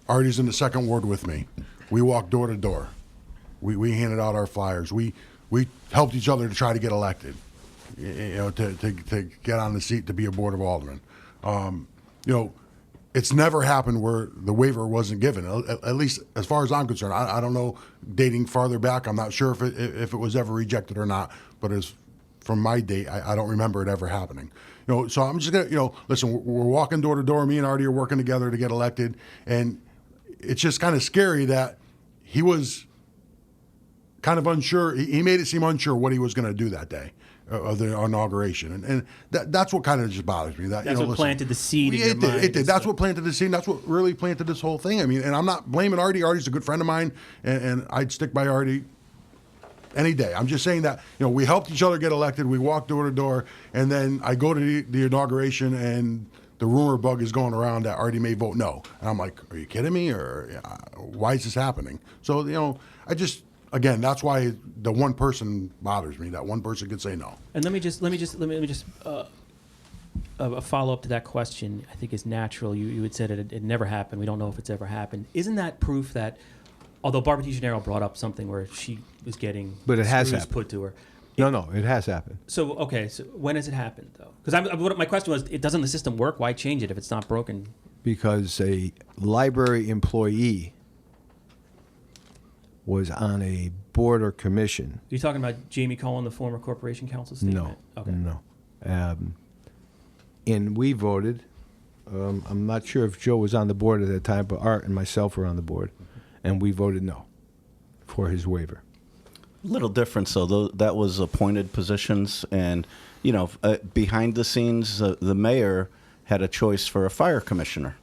Artie's in the second ward with me. We walked door to door. We handed out our flyers. We helped each other to try to get elected. You know, to get on the seat to be a Board of Aldermen. You know, it's never happened where the waiver wasn't given. At least as far as I'm concerned, I don't know. Dating farther back, I'm not sure if it was ever rejected or not. But as from my date, I don't remember it ever happening. You know, so I'm just gonna, listen. We're walking door to door. Me and Artie are working together to get elected, and it's just kind of scary that he was kind of unsure. He made it seem unsure what he was going to do that day of the inauguration, and that's what kind of just bothers me. That's what planted the seed in your mind. It did. That's what planted the seed. And that's what really planted this whole thing. I mean, and I'm not blaming Artie. Artie's a good friend of mine, and I'd stick by Artie any day. I'm just saying that we helped each other get elected. We walked door to door, and then I go to the inauguration, and the rumor bug is going around that Artie may vote no, and I'm like, are you kidding me, or why is this happening? So I just. Again, that's why the one person bothers me. That one person could say no. And let me just a follow up to that question. I think is natural. You had said it never happened. We don't know if it's ever happened. Isn't that proof that, although Barbara DiGennaro brought up something where she was getting but it has screws happened. put to her. No, it has happened. So okay, so when has it happened though? Because my question was, doesn't the system work? Why change it if it's not broken? Because a library employee was on a board or commission. You're talking about Jamie Cohen, the former corporation counsel statement? No. Okay. No. And we voted. I'm not sure if Joe was on the board at that time, but Art and myself were on the board, and we voted no for his waiver. Little difference, though. That was appointed positions, and behind the scenes, the mayor had a choice for a fire commissioner,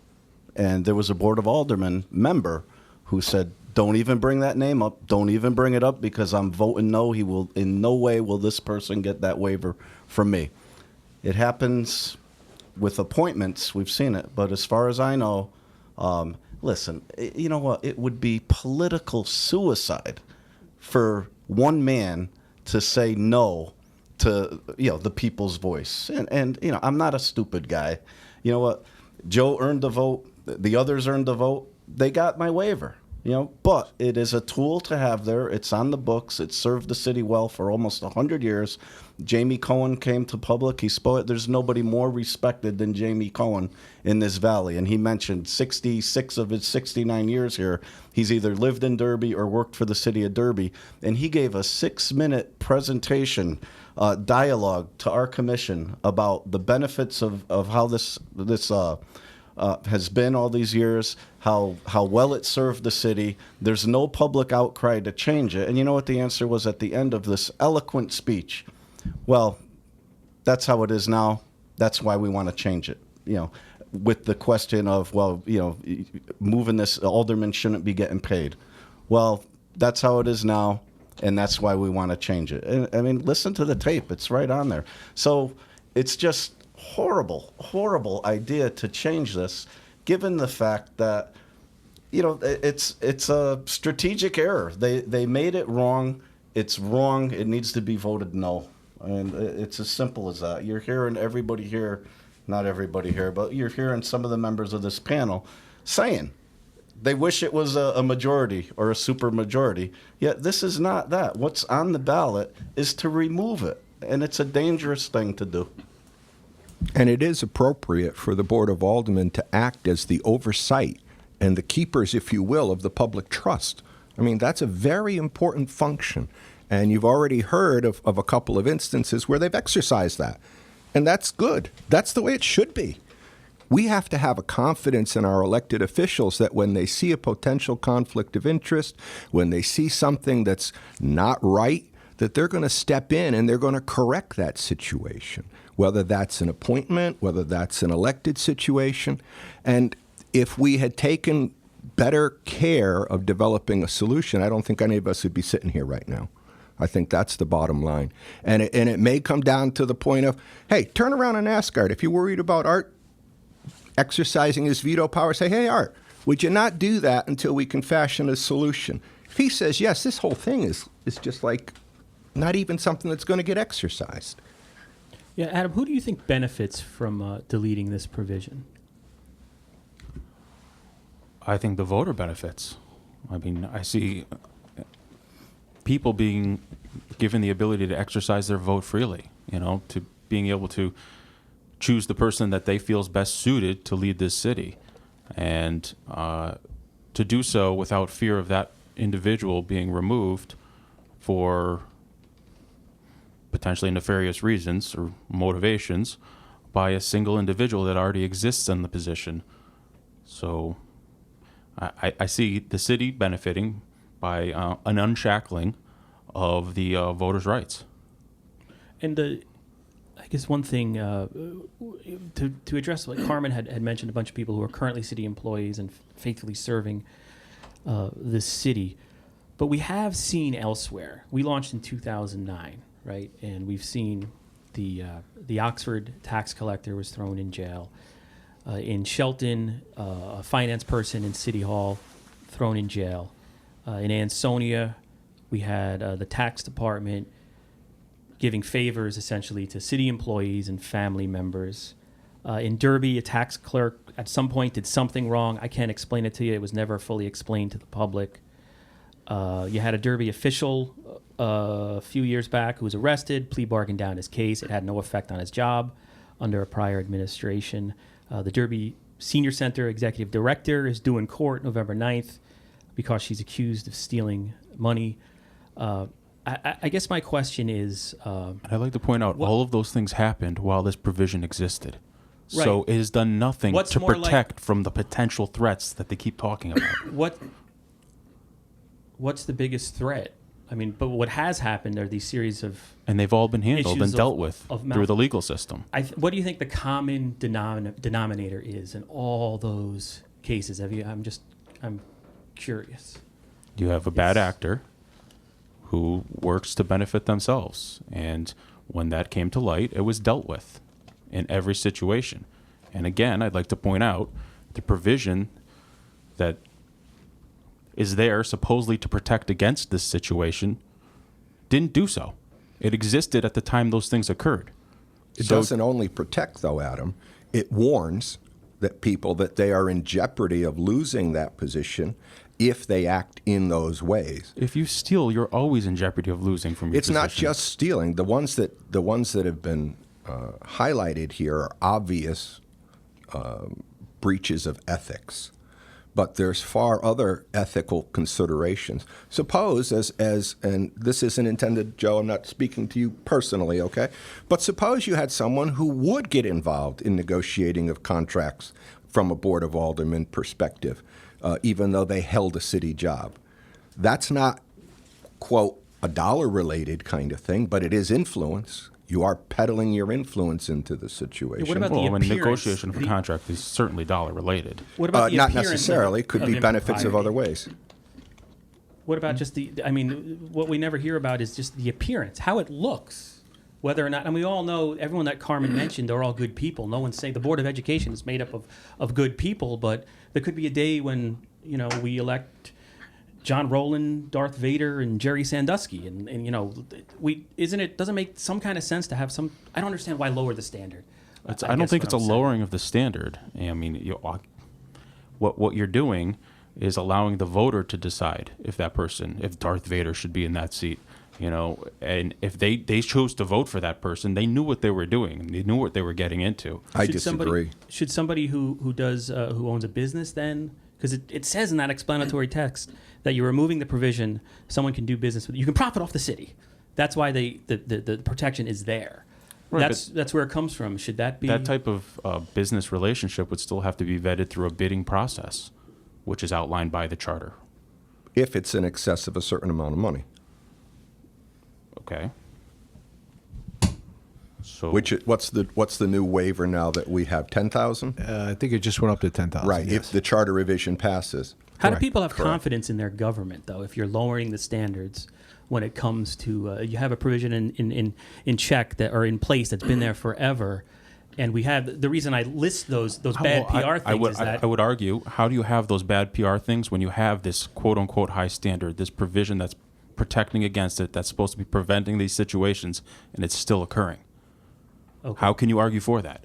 and there was a Board of Aldermen member who said, don't even bring that name up. Don't even bring it up because I'm voting no. He will, in no way will this person get that waiver from me. It happens with appointments. We've seen it. But as far as I know, listen, you know what? It would be political suicide for one man to say no to, the people's voice. And I'm not a stupid guy. You know what? Joe earned the vote. The others earned the vote. They got my waiver. But it is a tool to have there. It's on the books. It served the city well for almost 100 years. Jamie Cohen came to public. He spoke. There's nobody more respected than Jamie Cohen in this valley. And he mentioned 66 of his 69 years here, he's either lived in Derby or worked for the city of Derby. And he gave a 6-minute presentation, dialogue to our commission about the benefits of how this has been all these years, how well it served the city. There's no public outcry to change it. And you know what the answer was at the end of this eloquent speech? Well, that's how it is now. That's why we want to change it. With the question of, moving this, alderman shouldn't be getting paid. Well, that's how it is now, and that's why we want to change it. And, I mean, listen to the tape. It's right on there. So it's just horrible idea to change this, given the fact that it's a strategic error. They made it wrong. It's wrong. It needs to be voted no, and it's as simple as that. You're hearing everybody here, not everybody here, but you're hearing some of the members of this panel saying they wish it was a majority or a super majority. Yet this is not that. What's on the ballot is to remove it, and it's a dangerous thing to do. And it is appropriate for the Board of Aldermen to act as the oversight and the keepers, if you will, of the public trust. I mean, that's a very important function. And you've already heard of a couple of instances where they've exercised that. And that's good. That's the way it should be. We have to have a confidence in our elected officials that when they see a potential conflict of interest, when they see something that's not right, that they're going to step in and they're going to correct that situation, whether that's an appointment, whether that's an elected situation. And if we had taken better care of developing a solution, I don't think any of us would be sitting here right now. I think that's the bottom line. And it may come down to the point of, hey, turn around and ask Art. If you're worried about Art exercising his veto power, say, hey, Art, would you not do that until we can fashion a solution? If he says yes, this whole thing is just like not even something that's going to get exercised. Yeah, Adam, who do you think benefits from deleting this provision? I think the voter benefits. I mean, I see people being given the ability to exercise their vote freely, to being able to choose the person that they feel is best suited to lead this city, and to do so without fear of that individual being removed for potentially nefarious reasons or motivations by a single individual that already exists in the position. So I see the city benefiting by an unshackling of the voters' rights. And I guess one thing to address, like Carmen had mentioned, a bunch of people who are currently city employees and faithfully serving this city. But we have seen elsewhere. We launched in 2009, right? And we've seen the Oxford tax collector was thrown in jail. In Shelton, a finance person in City Hall thrown in jail. In Ansonia, we had the tax department giving favors essentially to city employees and family members. In Derby, a tax clerk at some point did something wrong. I can't explain it to you. It was never fully explained to the public. You had a Derby official a few years back who was arrested, plea bargained down his case. It had no effect on his job under a prior administration. The Derby Senior Center executive director is due in court November 9th because she's accused of stealing money. I guess my question is... I'd like to point out all of those things happened while this provision existed. Right. So it has done nothing What's to more protect from the potential threats that they keep talking about. What's the biggest threat? I mean, but what has happened are these series of... And they've all been handled and dealt with through the legal system. What do you think the common denominator is in all those cases? I'm curious. You have a bad actor who works to benefit themselves. And when that came to light, it was dealt with in every situation. And again, I'd like to point out the provision that is there supposedly to protect against this situation didn't do so. It existed at the time those things occurred. It doesn't only protect, though, Adam. It warns that people that they are in jeopardy of losing that position if they act in those ways. If you steal, you're always in jeopardy of losing from your position. It's not just stealing. The ones that have been highlighted here are obvious breaches of ethics. But there's far other ethical considerations. Suppose, and this isn't intended, Joe, I'm not speaking to you personally, okay? But suppose you had someone who would get involved in negotiating of contracts from a Board of Aldermen perspective, even though they held a city job. That's not, quote, a dollar-related kind of thing, but it is influence. You are peddling your influence into the situation. What about the appearance? Negotiation of a contract is certainly dollar-related. What about the not necessarily. Could be benefits of other ways. What about just what we never hear about is just the appearance, how it looks, whether or not, and we all know, everyone that Carmen mentioned are all good people. No one's saying the Board of Education is made up of good people, but there could be a day when, we elect John Rowland, Darth Vader, and Jerry Sandusky, and doesn't make some kind of sense to have some? I don't understand why lower the standard. I don't think it's a lowering of the standard. I mean, what you're doing is allowing the voter to decide if Darth Vader should be in that seat. And if they chose to vote for that person, they knew what they were doing. They knew what they were getting into. I disagree. Should somebody who owns a business then? Because it says in that explanatory text that you're removing the provision, someone can do business with you. You can profit off the city. That's why the protection is there. Right, that's where it comes from. Should that be... That type of business relationship would still have to be vetted through a bidding process, which is outlined by the charter. If it's in excess of a certain amount of money. Okay. So what's the new waiver now that we have? 10,000? I think it just went up to 10,000. Right. Yes. If the charter revision passes. How do people have confidence in their government, though, if you're lowering the standards when it comes to you have a provision in check that or in place that's been there forever, and we have the reason I list those bad PR things is that I would argue, how do you have those bad PR things when you have this quote unquote high standard, this provision that's protecting against it, that's supposed to be preventing these situations, and it's still occurring? Okay. How can you argue for that?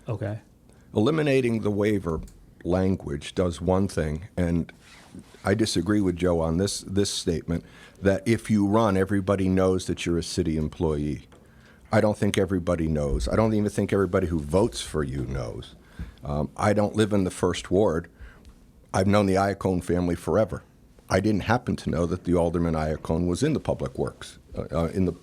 Okay. Eliminating the waiver language does one thing, and I disagree with Joe on this statement, that if you run, everybody knows that you're a city employee. I don't think everybody knows. I don't even think everybody who votes for you knows. I don't live in the First Ward. I've known the Iacone family forever. I didn't happen to know that the Alderman Iacone was in the Public Works, in the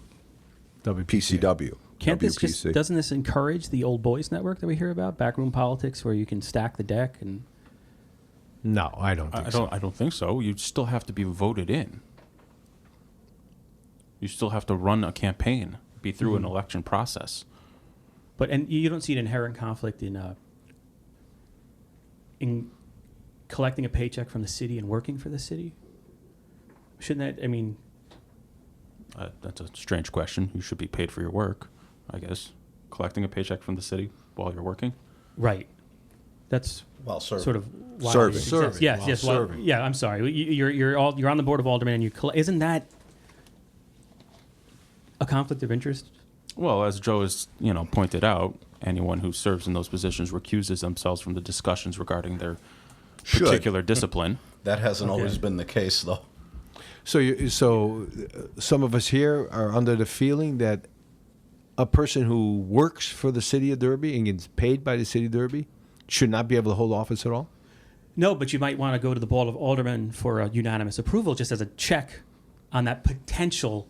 PCW. Can't this WPC. doesn't this encourage the old boys network that we hear about, backroom politics, where you can stack the deck and? No, I don't think so. I don't think so. You still have to be voted in. You still have to run a campaign, be through an election process. But and you don't see an inherent conflict in collecting a paycheck from the city and working for the city? Shouldn't that? I mean, That's a strange question. You should be paid for your work, I guess. Collecting a paycheck from the city while you're working. right. That's Well, serving. sort of why Serving. it exists. Serving. Yes, While yes. Well, serving. yeah, I'm sorry. You're on the board of aldermen, and isn't that a conflict of interest? Well, as Joe has pointed out, anyone who serves in those positions recuses themselves from the discussions regarding their Should. particular discipline. That hasn't Okay. always been the case, though. So some of us here are under the feeling that a person who works for the city of Derby and gets paid by the city of Derby should not be able to hold office at all? No, but you might want to go to the Board of Aldermen for a unanimous approval, just as a check on that potential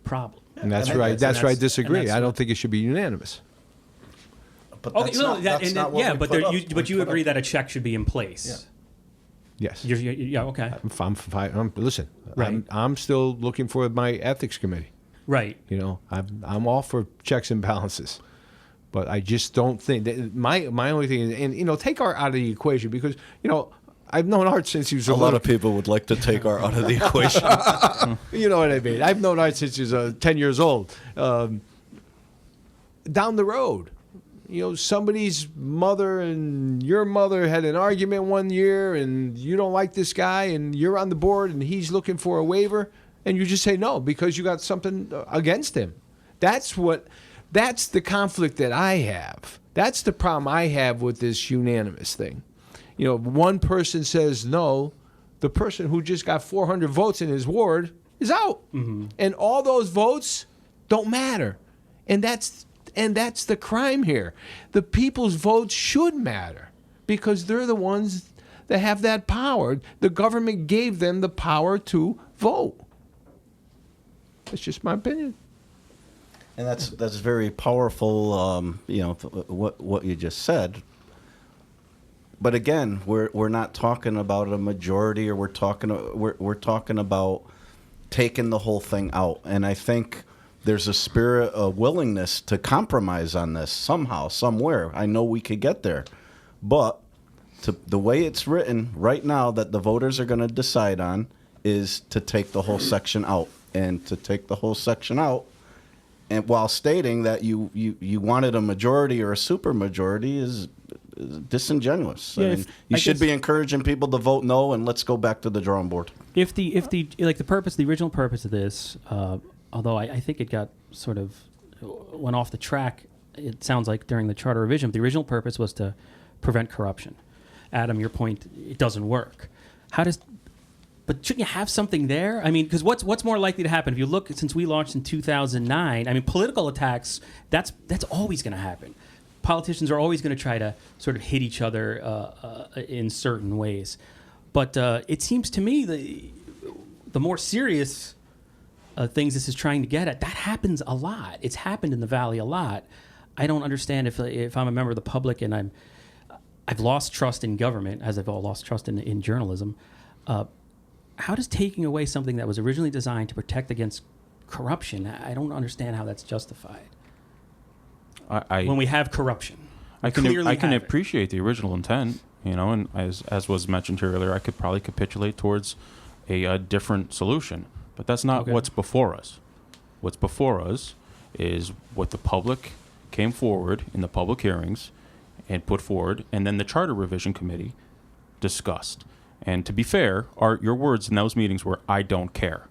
problem. And that's And right. that's- That's where I and disagree. that's I don't what- think it should be unanimous. But Okay, that's no, not, that's not what yeah, we but put up. but We you put agree up- that a check should be in place. Yes. Yeah, okay. I'm fine. Listen, Right. I'm still looking for my ethics committee. Right. I'm all for checks and balances, but I just don't think that my only thing is, and take Art out of the equation because I've known Art since he was A lot little- of people would like to take Art out of the equation. You know what I mean? I've known Art since he was 10 years old. Down the road, somebody's mother and your mother had an argument one year, and you don't like this guy, and you're on the board, and he's looking for a waiver, and you just say no because you got something against him. That's the conflict that I have. That's the problem I have with this unanimous thing. One person says no, the person who just got 400 votes in his ward is out. And all those votes don't matter. And that's the crime here. The people's votes should matter because they're the ones that have that power. The government gave them the power to vote. That's just my opinion. And that's very powerful. What you just said. But again, we're not talking about a majority, or we're talking about taking the whole thing out. And I think there's a spirit of willingness to compromise on this somehow, somewhere. I know we could get there, but the way it's written right now, that the voters are going to decide on, is to take the whole section out. And to take the whole section out, and while stating that you wanted a majority or a supermajority, is disingenuous. Yeah, I mean, you should be encouraging people to vote no, and let's go back to the drawing board. If the original purpose of this, although I think it got sort of went off the track, it sounds like during the charter revision. But the original purpose was to prevent corruption. Adam, your point, it doesn't work. But shouldn't you have something there? I mean, because what's more likely to happen? If you look, since we launched in 2009, I mean, political attacks, that's always going to happen. Politicians are always going to try to sort of hit each other in certain ways. But it seems to me the more serious things this is trying to get at, that happens a lot. It's happened in the Valley a lot. I don't understand if I'm a member of the public and I've lost trust in government, as I've all lost trust in journalism. How does taking away something that was originally designed to protect against corruption, I don't understand how that's justified. When we have corruption. I can Clearly have it. appreciate the original intent, and as was mentioned here earlier, I could probably capitulate towards a different solution. But that's not Okay. what's before us. What's before us is what the public came forward in the public hearings and put forward, and then the Charter Revision Committee discussed. And to be fair, your words in those meetings were, "I don't care."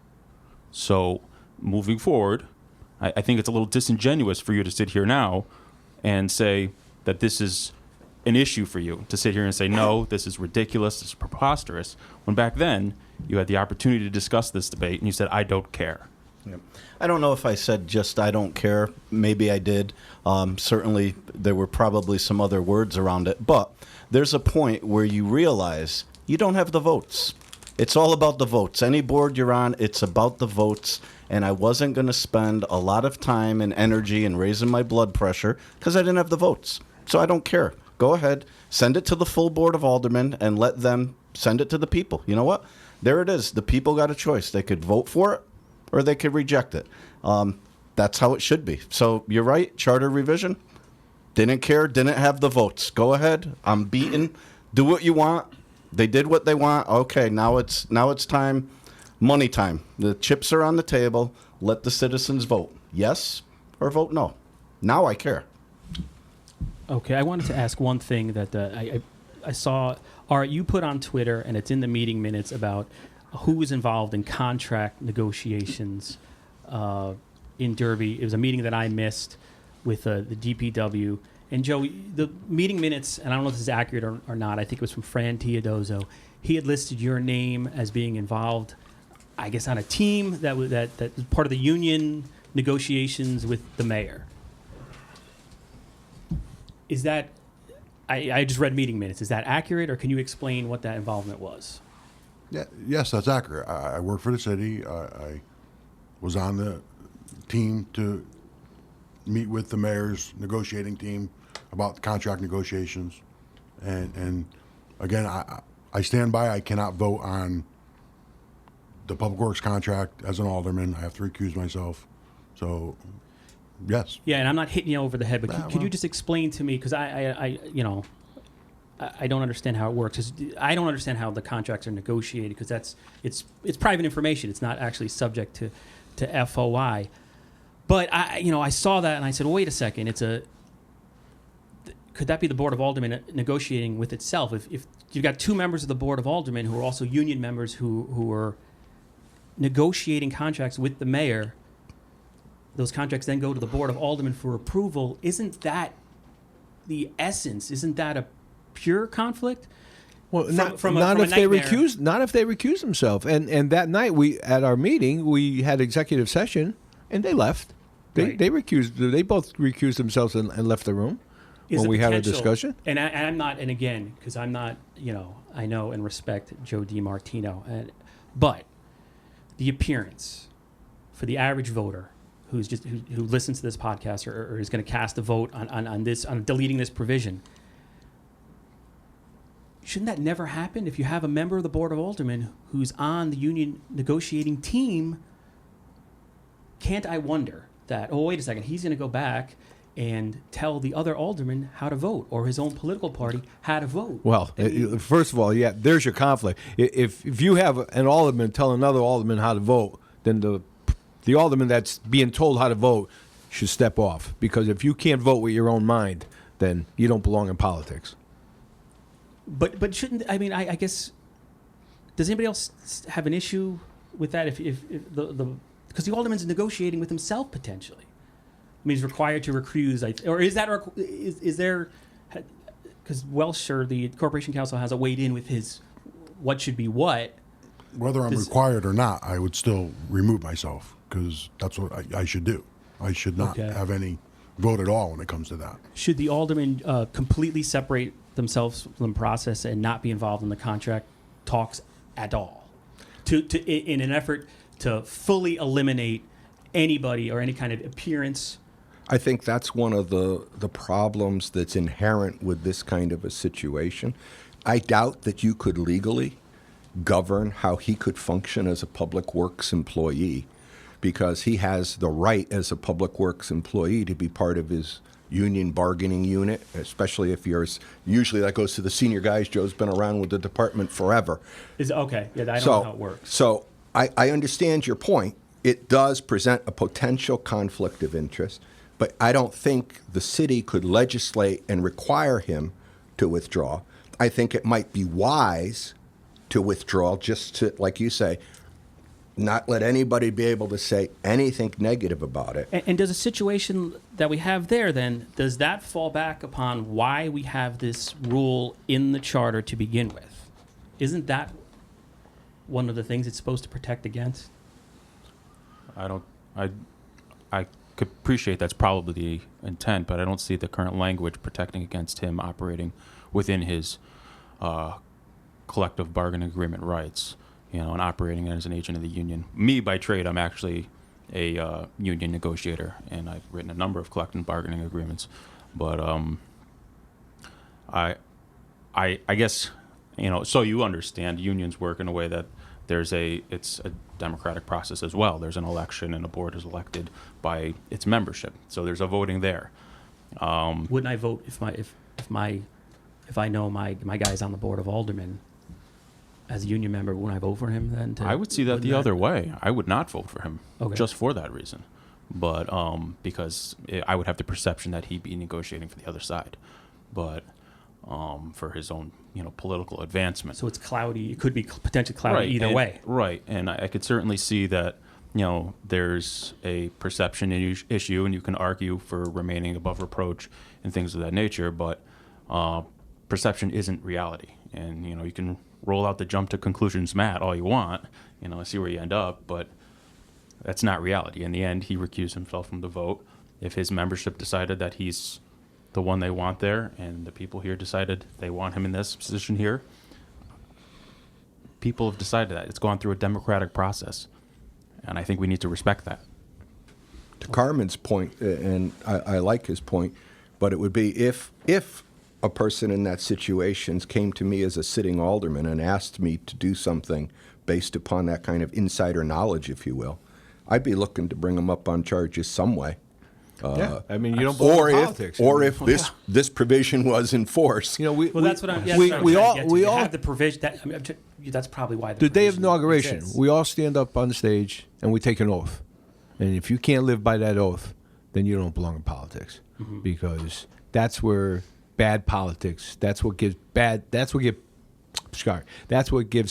So moving forward, I think it's a little disingenuous for you to sit here now and say that this is an issue for you, to sit here and say, no, this is ridiculous, this is preposterous, when back then you had the opportunity to discuss this debate and you said, "I don't care." Yep. I don't know if I said just "I don't care." Maybe I did. Certainly, there were probably some other words around it. But there's a point where you realize you don't have the votes. It's all about the votes. Any board you're on, it's about the votes. And I wasn't going to spend a lot of time and energy and raising my blood pressure because I didn't have the votes. So I don't care. Go ahead, send it to the full Board of Aldermen and let them send it to the people. You know what? There it is. The people got a choice. They could vote for it or they could reject it. That's how it should be. So you're right. Charter revision. Didn't care. Didn't have the votes. Go ahead. I'm beaten. Do what you want. They did what they want. Okay, now it's time. Money time. The chips are on the table. Let the citizens vote yes or vote no. Now I care. Okay, I wanted to ask one thing that I saw. Art, you put on Twitter, and it's in the meeting minutes, about who was involved in contract negotiations in Derby. It was a meeting that I missed with the DPW. And Joe, the meeting minutes, and I don't know if this is accurate or not, I think it was from Fran Teodoso. He had listed your name as being involved, I guess, on a team that was part of the union negotiations with the mayor. Is that, I just read meeting minutes, is that accurate, or can you explain what that involvement was? Yeah, yes, that's accurate. I work for the city. I was on the team to meet with the mayor's negotiating team about contract negotiations. And again, I stand by, I cannot vote on the public works contract as an alderman. I have to recuse myself. So, yes. Yeah, and I'm not hitting you over the head, but could you well. just explain to me, because I don't understand how it works. 'Cause I don't understand how the contracts are negotiated, because it's private information. It's not actually subject to FOI. But I saw that and I said, well, wait a second. Could that be the Board of Aldermen negotiating with itself? If you've got two members of the Board of Aldermen who are also union members who are negotiating contracts with the mayor, those contracts then go to the Board of Aldermen for approval. Isn't that the essence? Isn't that a pure conflict? Well, not if they nightmare. recuse themselves. And that night at our meeting we had executive session and they left. They recused. They both recused themselves and left the room when we had a discussion. And I'm not. And again, because I'm not. I know and respect Joe DiMartino, but the appearance for the average voter who listens to this podcast or is going to cast a vote on deleting this provision. Shouldn't that never happen? If you have a member of the Board of Aldermen who's on the union negotiating team, can't I wonder that, oh, wait a second, he's going to go back and tell the other alderman how to vote, or his own political party how to vote? Well, first of all, yeah, there's your conflict. If you have an alderman tell another alderman how to vote, then the alderman that's being told how to vote should step off. Because if you can't vote with your own mind, then you don't belong in politics. But shouldn't, I guess, does anybody else have an issue with that? If because the alderman's negotiating with himself potentially. He's required to recuse, or is there? Because Welsh or the Corporation Council has a weighed in with his what should be what. Whether I'm required or not, I would still remove myself, because that's what I should do. I should not have any vote at all when it comes to that. Should the aldermen completely separate themselves from the process and not be involved in the contract talks at all, in an effort to fully eliminate anybody or any kind of appearance? I think that's one of the problems that's inherent with this kind of a situation. I doubt that you could legally govern how he could function as a public works employee, because he has the right as a public works employee to be part of his union bargaining unit, especially if usually that goes to the senior guys. Joe's been around with the department forever. I don't know how it works. So I understand your point. It does present a potential conflict of interest, but I don't think the city could legislate and require him to withdraw. I think it might be wise to withdraw, just to, like you say, not let anybody be able to say anything negative about it. And does a situation that we have there, then, does that fall back upon why we have this rule in the charter to begin with? Isn't that one of the things it's supposed to protect against? I could appreciate that's probably the intent, but I don't see the current language protecting against him operating within his collective bargaining agreement rights, and operating as an agent of the union. Me, by trade, I'm actually a union negotiator, and I've written a number of collective bargaining agreements. But I guess, so you understand, unions work in a way that it's a democratic process as well. There's an election, and a board is elected by its membership. So there's a voting there. Wouldn't I vote if I know my guy's on the Board of Aldermen as a union member? Wouldn't I vote for him then? I would see that the other way. I would not vote for him, just for that reason. But because I would have the perception that he'd be negotiating for the other side, but for his own political advancement. So it's cloudy. It could be potentially cloudy either way. Right, and I could certainly see that there's a perception issue, and you can argue for remaining above reproach and things of that nature, but perception isn't reality. And you can roll out the jump to conclusions mat all you want, see where you end up, but that's not reality. In the end, he recused himself from the vote. If his membership decided that he's the one they want there, and the people here decided they want him in this position here, people have decided that. It's gone through a democratic process, and I think we need to respect that. To Carmen's point, and I like his point, but it would be if a person in that situation came to me as a sitting alderman and asked me to do something based upon that kind of insider knowledge, if you will, I'd be looking to bring them up on charges some way. Yeah, I mean, you don't believe in politics. Or if this provision was enforced. Well, that's what I'm. We all have the provision. That's probably why the day of provision inauguration, exists. we all stand up on the stage and we take an oath, and if you can't live by that oath, then you don't belong in politics, because that's where bad politics. That's what gives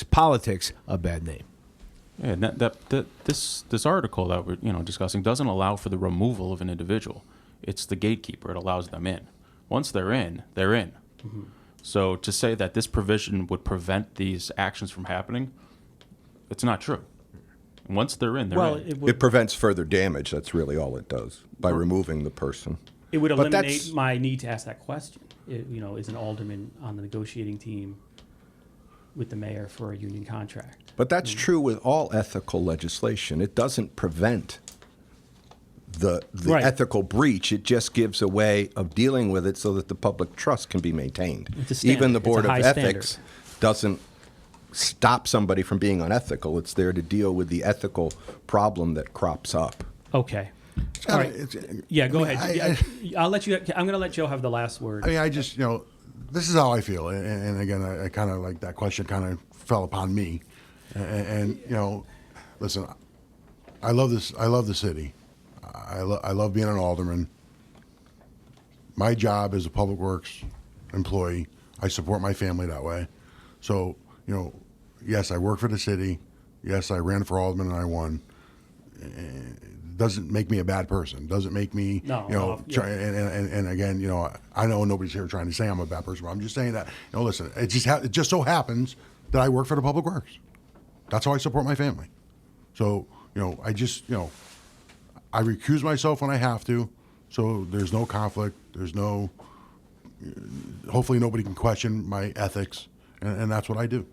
politics a bad name. Yeah, and this article that we're discussing doesn't allow for the removal of an individual. It's the gatekeeper. It allows them in. Once they're in, they're in. Mm-hmm. So to say that this provision would prevent these actions from happening, it's not true. Once they're in, they're in. It prevents further damage. That's really all it does by removing the person. It would eliminate my need to ask that question. Is an alderman on the negotiating team with the mayor for a union contract? But that's true with all ethical legislation. It doesn't prevent the ethical breach. It just gives a way of dealing with it so that the public trust can be maintained. Even the Board of Ethics doesn't stop somebody from being unethical. It's there to deal with the ethical problem that crops up. Okay. All right. Go ahead. I'll let you. I'm going to let Joe have the last word. I just, this is how I feel. And again, I kind of like that question kind of fell upon me. And listen, I love this. I love the city. I love being an alderman. My job as a public works employee, I support my family that way. So, yes, I work for the city. Yes, I ran for alderman and I won. Doesn't make me a bad person. Doesn't make me, and again, I know nobody's here trying to say I'm a bad person, but I'm just saying that, listen, it just so happens that I work for the public works. That's how I support my family. So, I just, I recuse myself when I have to, so there's no conflict. There's no, hopefully nobody can question my ethics, and that's what I do.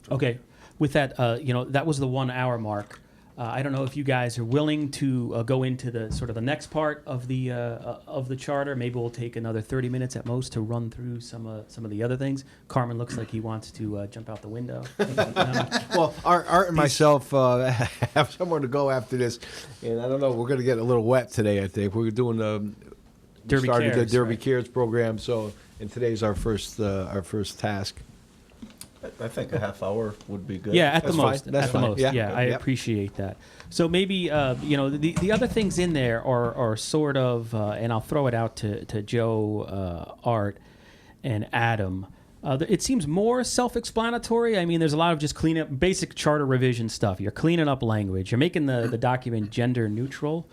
Okay. With that, that was the 1 hour mark. I don't know if you guys are willing to go into the sort of the next part of the charter. Maybe we'll take another 30 minutes at most to run through some of the other things. Carmen looks like he wants to jump out the window. Well, Art and myself have somewhere to go after this, and I don't know. We're going to get a little wet today. I think we're doing the Derby Cares program. So, and today's our first task. I think a half hour would be good. Yeah, at the That's most. fine. That's at the fine. most. Yeah. Yeah, I Yep. appreciate that. So maybe the other things in there are sort of, and I'll throw it out to Joe, Art, and Adam. It seems more self-explanatory. I mean, there's a lot of just basic charter revision stuff. You're cleaning up language. You're making the document gender neutral.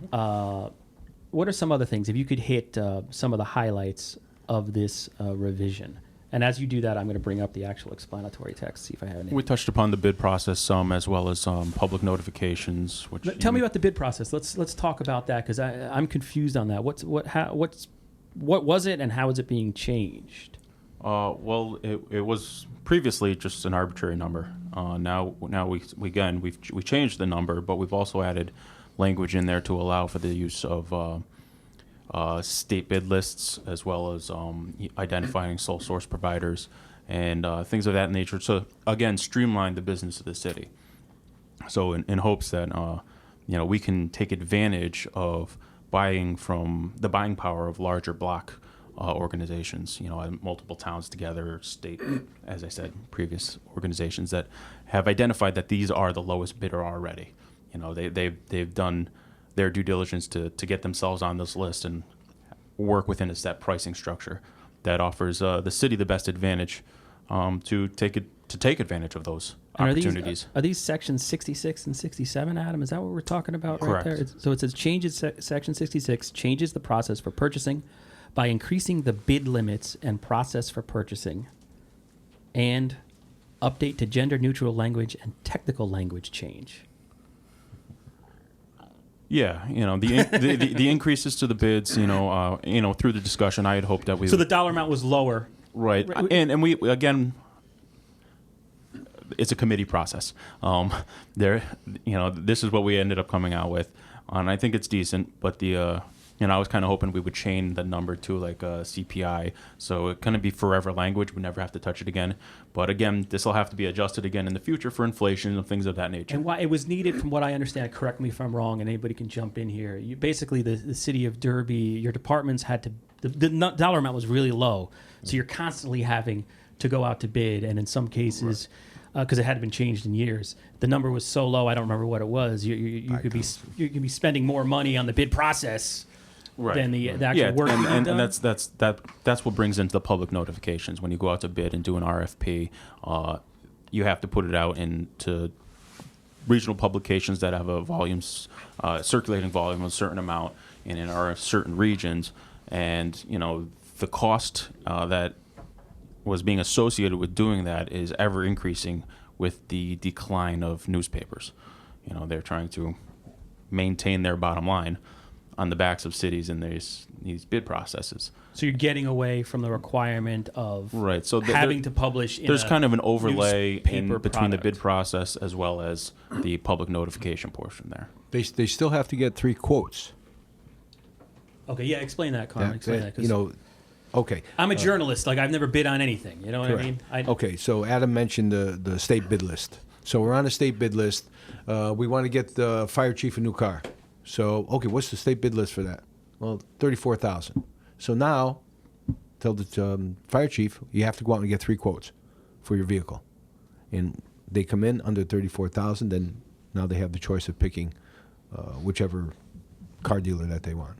What are some other things? If you could hit some of the highlights of this revision. And as you do that, I'm going to bring up the actual explanatory text, see if I have any. We touched upon the bid process some, as well as public notifications. Which Tell me about the bid process. Let's talk about that, because I'm confused on that. What was it, and how is it being changed? Well, it was previously just an arbitrary number. Now we changed the number, but we've also added language in there to allow for the use of state bid lists, as well as identifying sole source providers and things of that nature. So again, streamline the business of the city. So in hopes that we can take advantage of buying from the buying power of larger block organizations, multiple towns together, state, as I said, previous organizations that have identified that these are the lowest bidder already. They've done their due diligence to get themselves on this list and work within a set pricing structure that offers the city the best advantage to take advantage of those opportunities. Are these sections 66 and 67, Adam? Is that what we're talking about? Correct. Right there? So it says section 66 changes the process for purchasing by increasing the bid limits and process for purchasing, and update to gender neutral language and technical language change. Yeah, the increases to the bids, through the discussion, I had hoped that we So the dollar amount was lower. right, and we again, it's a committee process. This is what we ended up coming out with, and I think it's decent. But I was kind of hoping we would chain the number to like a CPI, so it kind of be forever language. We never have to touch it again. But again, this will have to be adjusted again in the future for inflation and things of that nature. And why it was needed, from what I understand, correct me if I'm wrong, and anybody can jump in here. Basically, the city of Derby, your departments had to, the dollar amount was really low, so you're constantly having to go out to bid, and in some cases, because it hadn't been changed in years, the number was so low, I don't remember what it was. You could be spending more money on the bid process. Right. Than the actual work being and done. that's what brings into the public notifications. When you go out to bid and do an RFP, you have to put it out into regional publications that have a circulating volume of a certain amount, and in our certain regions, and the cost that was being associated with doing that is ever increasing with the decline of newspapers. They're trying to maintain their bottom line on the backs of cities in these bid processes. So you're getting away from the requirement of right. So having to publish. There's kind of an overlay in newspaper between the product. bid process as well as the public notification portion there. They still have to get 3 quotes. Okay, yeah, explain that, Carmen. Explain that. 'Cause Okay. I'm a journalist. Like, I've never bid on anything. You know what I mean? Okay, so Adam mentioned the state bid list. So we're on a state bid list. We want to get the fire chief a new car. So, okay, what's the state bid list for that? Well, $34,000. So now, tell the fire chief, you have to go out and get 3 quotes for your vehicle. And they come in under $34,000, then now they have the choice of picking whichever car dealer that they want.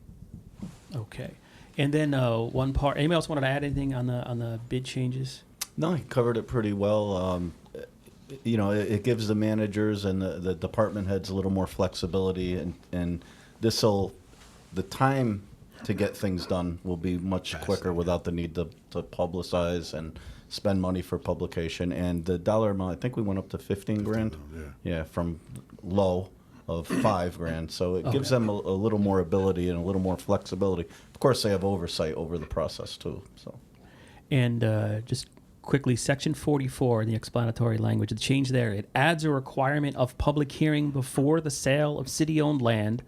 Okay. And then one part. Anybody else wanted to add anything on the bid changes? No, he covered it pretty well. It gives the managers and the department heads a little more flexibility, and the time to get things done will be much quicker without the need to publicize and spend money for publication. And the dollar amount, I think we went up to 15 grand. Yeah, from low of 5 grand. So it gives them a little more ability and a little more flexibility. Of course, they have oversight over the process too. So, and just quickly, section 44 in the explanatory language, the change there, it adds a requirement of public hearing before the sale of city-owned land,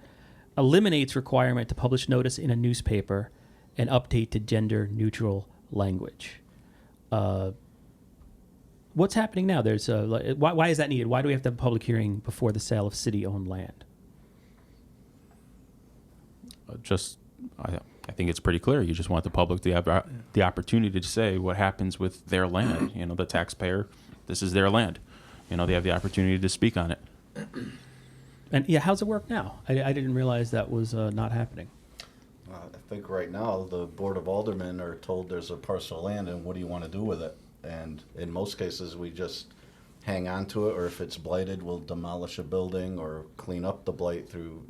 eliminates requirement to publish notice in a newspaper, and update to gender-neutral language. What's happening now? There's why is that needed? Why do we have to have a public hearing before the sale of city-owned land? I think think it's pretty clear. You just want the public to have the opportunity to say what happens with their land. You know, the taxpayer, this is their land. You know, they have the opportunity to speak on it. And yeah, how's it work now? I didn't realize that was not happening. I think right now the Board of Aldermen are told there's a parcel of land and what do you want to do with it? And in most cases, we just hang on to it, or if it's blighted, we'll demolish a building or clean up the blight through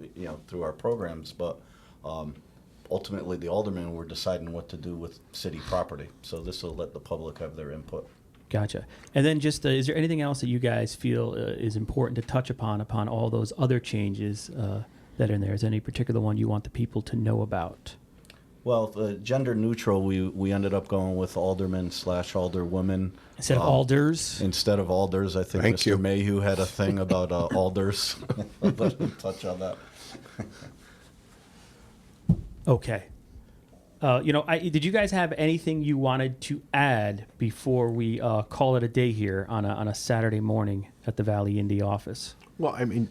our programs. But ultimately, the aldermen were deciding what to do with city property. So this will let the public have their input. Gotcha. And then just, is there anything else that you guys feel is important to touch upon all those other changes that are in there? Is there any particular one you want the people to know about? Well, gender neutral, we ended up going with alderman/alderwoman. Instead of alders? Instead of alders. I think Thank Mr. you. Mayhew had a thing about alders. Let him touch on that. Okay. Did you guys have anything you wanted to add before we call it a day here on a Saturday morning at the Valley Indy office? Well, I mean,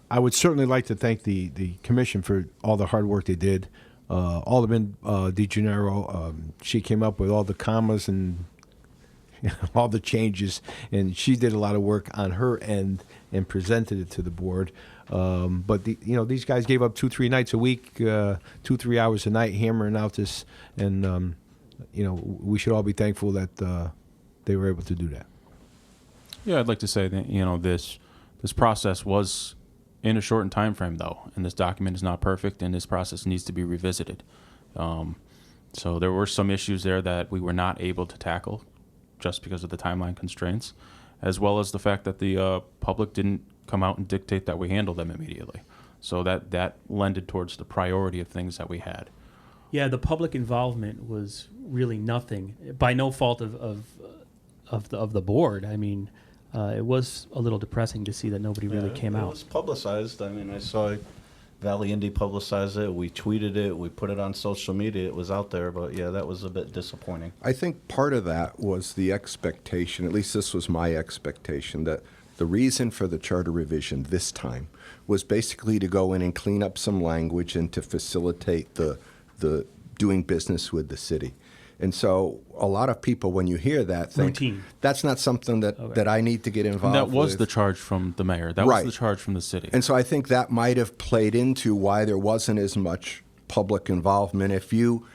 I would certainly like to thank the commission for all the hard work they did. Alderman DiGenero, she came up with all the commas and all the changes, and she did a lot of work on her end and presented it to the board. But these guys gave up 2-3 nights a week, 2-3 hours a night hammering out this, and we should all be thankful that they were able to do that. Yeah, I'd like to say that this process was in a shortened time frame, though, and this document is not perfect, and this process needs to be revisited. So there were some issues there that we were not able to tackle just because of the timeline constraints, as well as the fact that the public didn't come out and dictate that we handle them immediately. So that lended towards the priority of things that we had. Yeah, the public involvement was really nothing, by no fault of the board. I mean, it was a little depressing to see that nobody really came out. It was publicized. I mean, I saw Valley Indy publicize it. We tweeted it. We put it on social media. It was out there. But, yeah, that was a bit disappointing. I think part of that was the expectation, at least this was my expectation, that the reason for the charter revision this time was basically to go in and clean up some language and to facilitate the doing business with the city. And so a lot of people, when you hear that, think routine. That's not something that I need to get involved And that was with. the charge from the mayor. That Right. was the charge from the city. And so I think that might have played into why there wasn't as much public involvement. If you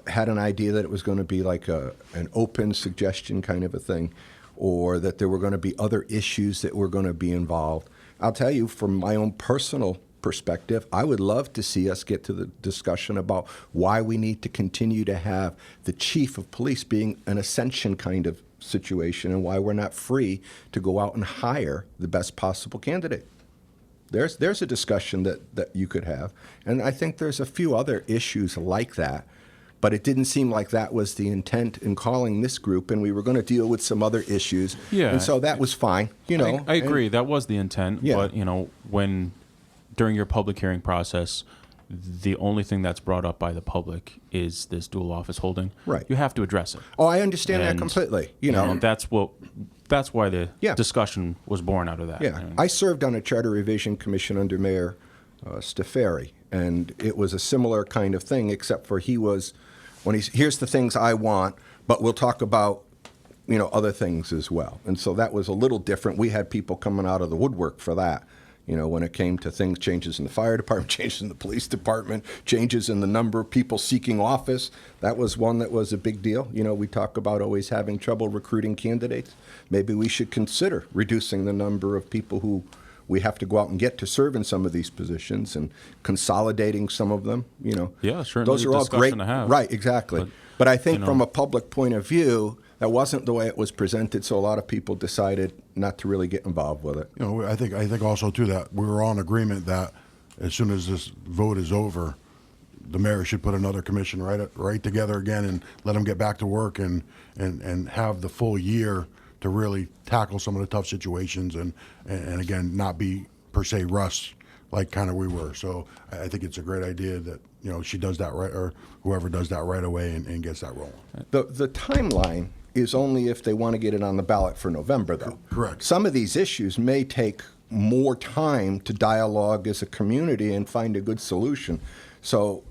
had an idea that it was going to be like an open suggestion kind of a thing, or that there were going to be other issues that were going to be involved, I'll tell you from my own personal perspective, I would love to see us get to the discussion about why we need to continue to have the chief of police being an ascension kind of situation and why we're not free to go out and hire the best possible candidate. There's a discussion that you could have. And I think there's a few other issues like that. But it didn't seem like that was the intent in calling this group, and we were going to deal with some other issues. Yeah. And so that was fine, I agree. That was the intent. Yeah. But, when during your public hearing process, the only thing that's brought up by the public is this dual office holding. Right. You have to address it. Oh, I understand that And, completely. That's why the Yeah. discussion was born out of that. Yeah. I served on a charter revision commission under Mayor Stafari, and it was a similar kind of thing, except for here's the things I want, but we'll talk about, other things as well. And so that was a little different. We had people coming out of the woodwork for that. When it came to things, changes in the fire department, changes in the police department, changes in the number of people seeking office. That was one that was a big deal. We talk about always having trouble recruiting candidates. Maybe we should consider reducing the number of people who we have to go out and get to serve in some of these positions and consolidating some of them. Yeah, certainly Those are a all discussion great. to have. Right, exactly. But I think from a public point of view, that wasn't the way it was presented, so a lot of people decided not to really get involved with it. I think also too that we were all in agreement that as soon as this vote is over, the mayor should put another commission right together again and let them get back to work and have the full year to really tackle some of the tough situations and again not be per se rushed like kind of we were. So I think it's a great idea that she does that right, or whoever does that right away and gets that rolling. The timeline is only if they want to get it on the ballot for November, though. Correct. Some of these issues may take more time to dialogue as a community and find a good solution. So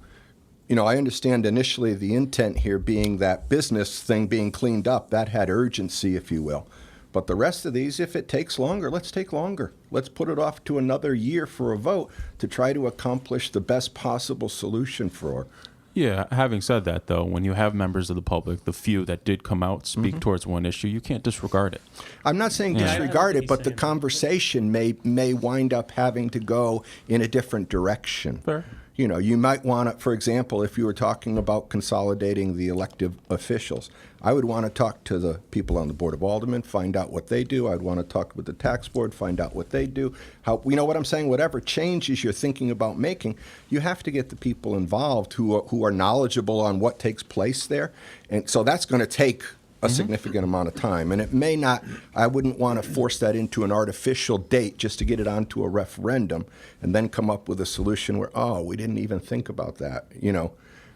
I understand initially the intent here being that business thing being cleaned up, that had urgency, if you will. But the rest of these, if it takes longer, let's take longer. Let's put it off to another year for a vote to try to accomplish the best possible solution for. Yeah, having said that, though, when you have members of the public, the few that did come out, speak towards one issue, you can't disregard it. I'm not saying Yeah. disregard I it, but the saying. conversation may wind up having to go in a different direction. Fair. You might want to, for example, if you were talking about consolidating the elective officials, I would want to talk to the people on the Board of Aldermen, find out what they do. I'd want to talk with the tax board, find out what they do. You know what I'm saying? Whatever changes you're thinking about making, you have to get the people involved who are knowledgeable on what takes place there. And so that's going to take a significant amount of time. And it may not, I wouldn't want to force that into an artificial date just to get it onto a referendum and then come up with a solution where, oh, we didn't even think about that,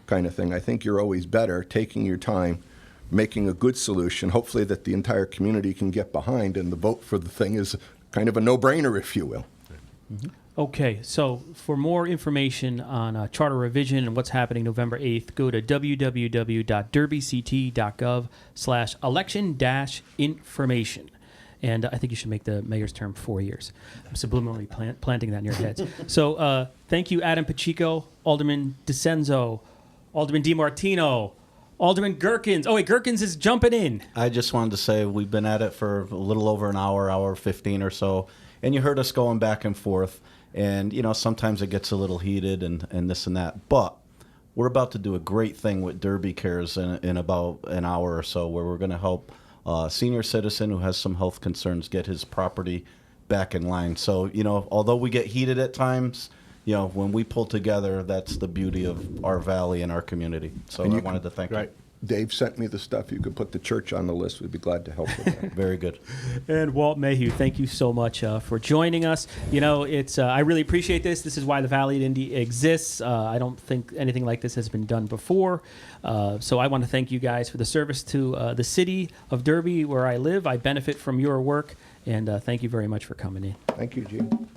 kind of thing. I think you're always better taking your time, making a good solution, hopefully that the entire community can get behind, and the vote for the thing is kind of a no-brainer, if you will. Okay, so for more information on charter revision and what's happening November 8th, go to www.derbyct.gov/election-information. And I think you should make the mayor's term 4 years. I'm subliminally planting that in your heads. So thank you, Adam Pacheco, Alderman DiCenso, Alderman DiMartino, Alderman Gerckens. Oh, wait, Gerckens is jumping in. I just wanted to say we've been at it for a little over an hour 15 or so, and you heard us going back and forth. And, sometimes it gets a little heated and this and that. But we're about to do a great thing with Derby Cares in about an hour or so, where we're going to help a senior citizen who has some health concerns get his property back in line. So, although we get heated at times, when we pull together, that's the beauty of our valley and our community. So I wanted to thank you. Dave sent me the stuff. You could put the church on the list. We'd be glad to help with that. Very good. And Walt Mayhew, thank you so much for joining us. It's I really appreciate this. This is why the Valley at Indy exists. I don't think anything like this has been done before. So I want to thank you guys for the service to the city of Derby, where I live. I benefit from your work, and thank you very much for coming in. Thank you, Gene.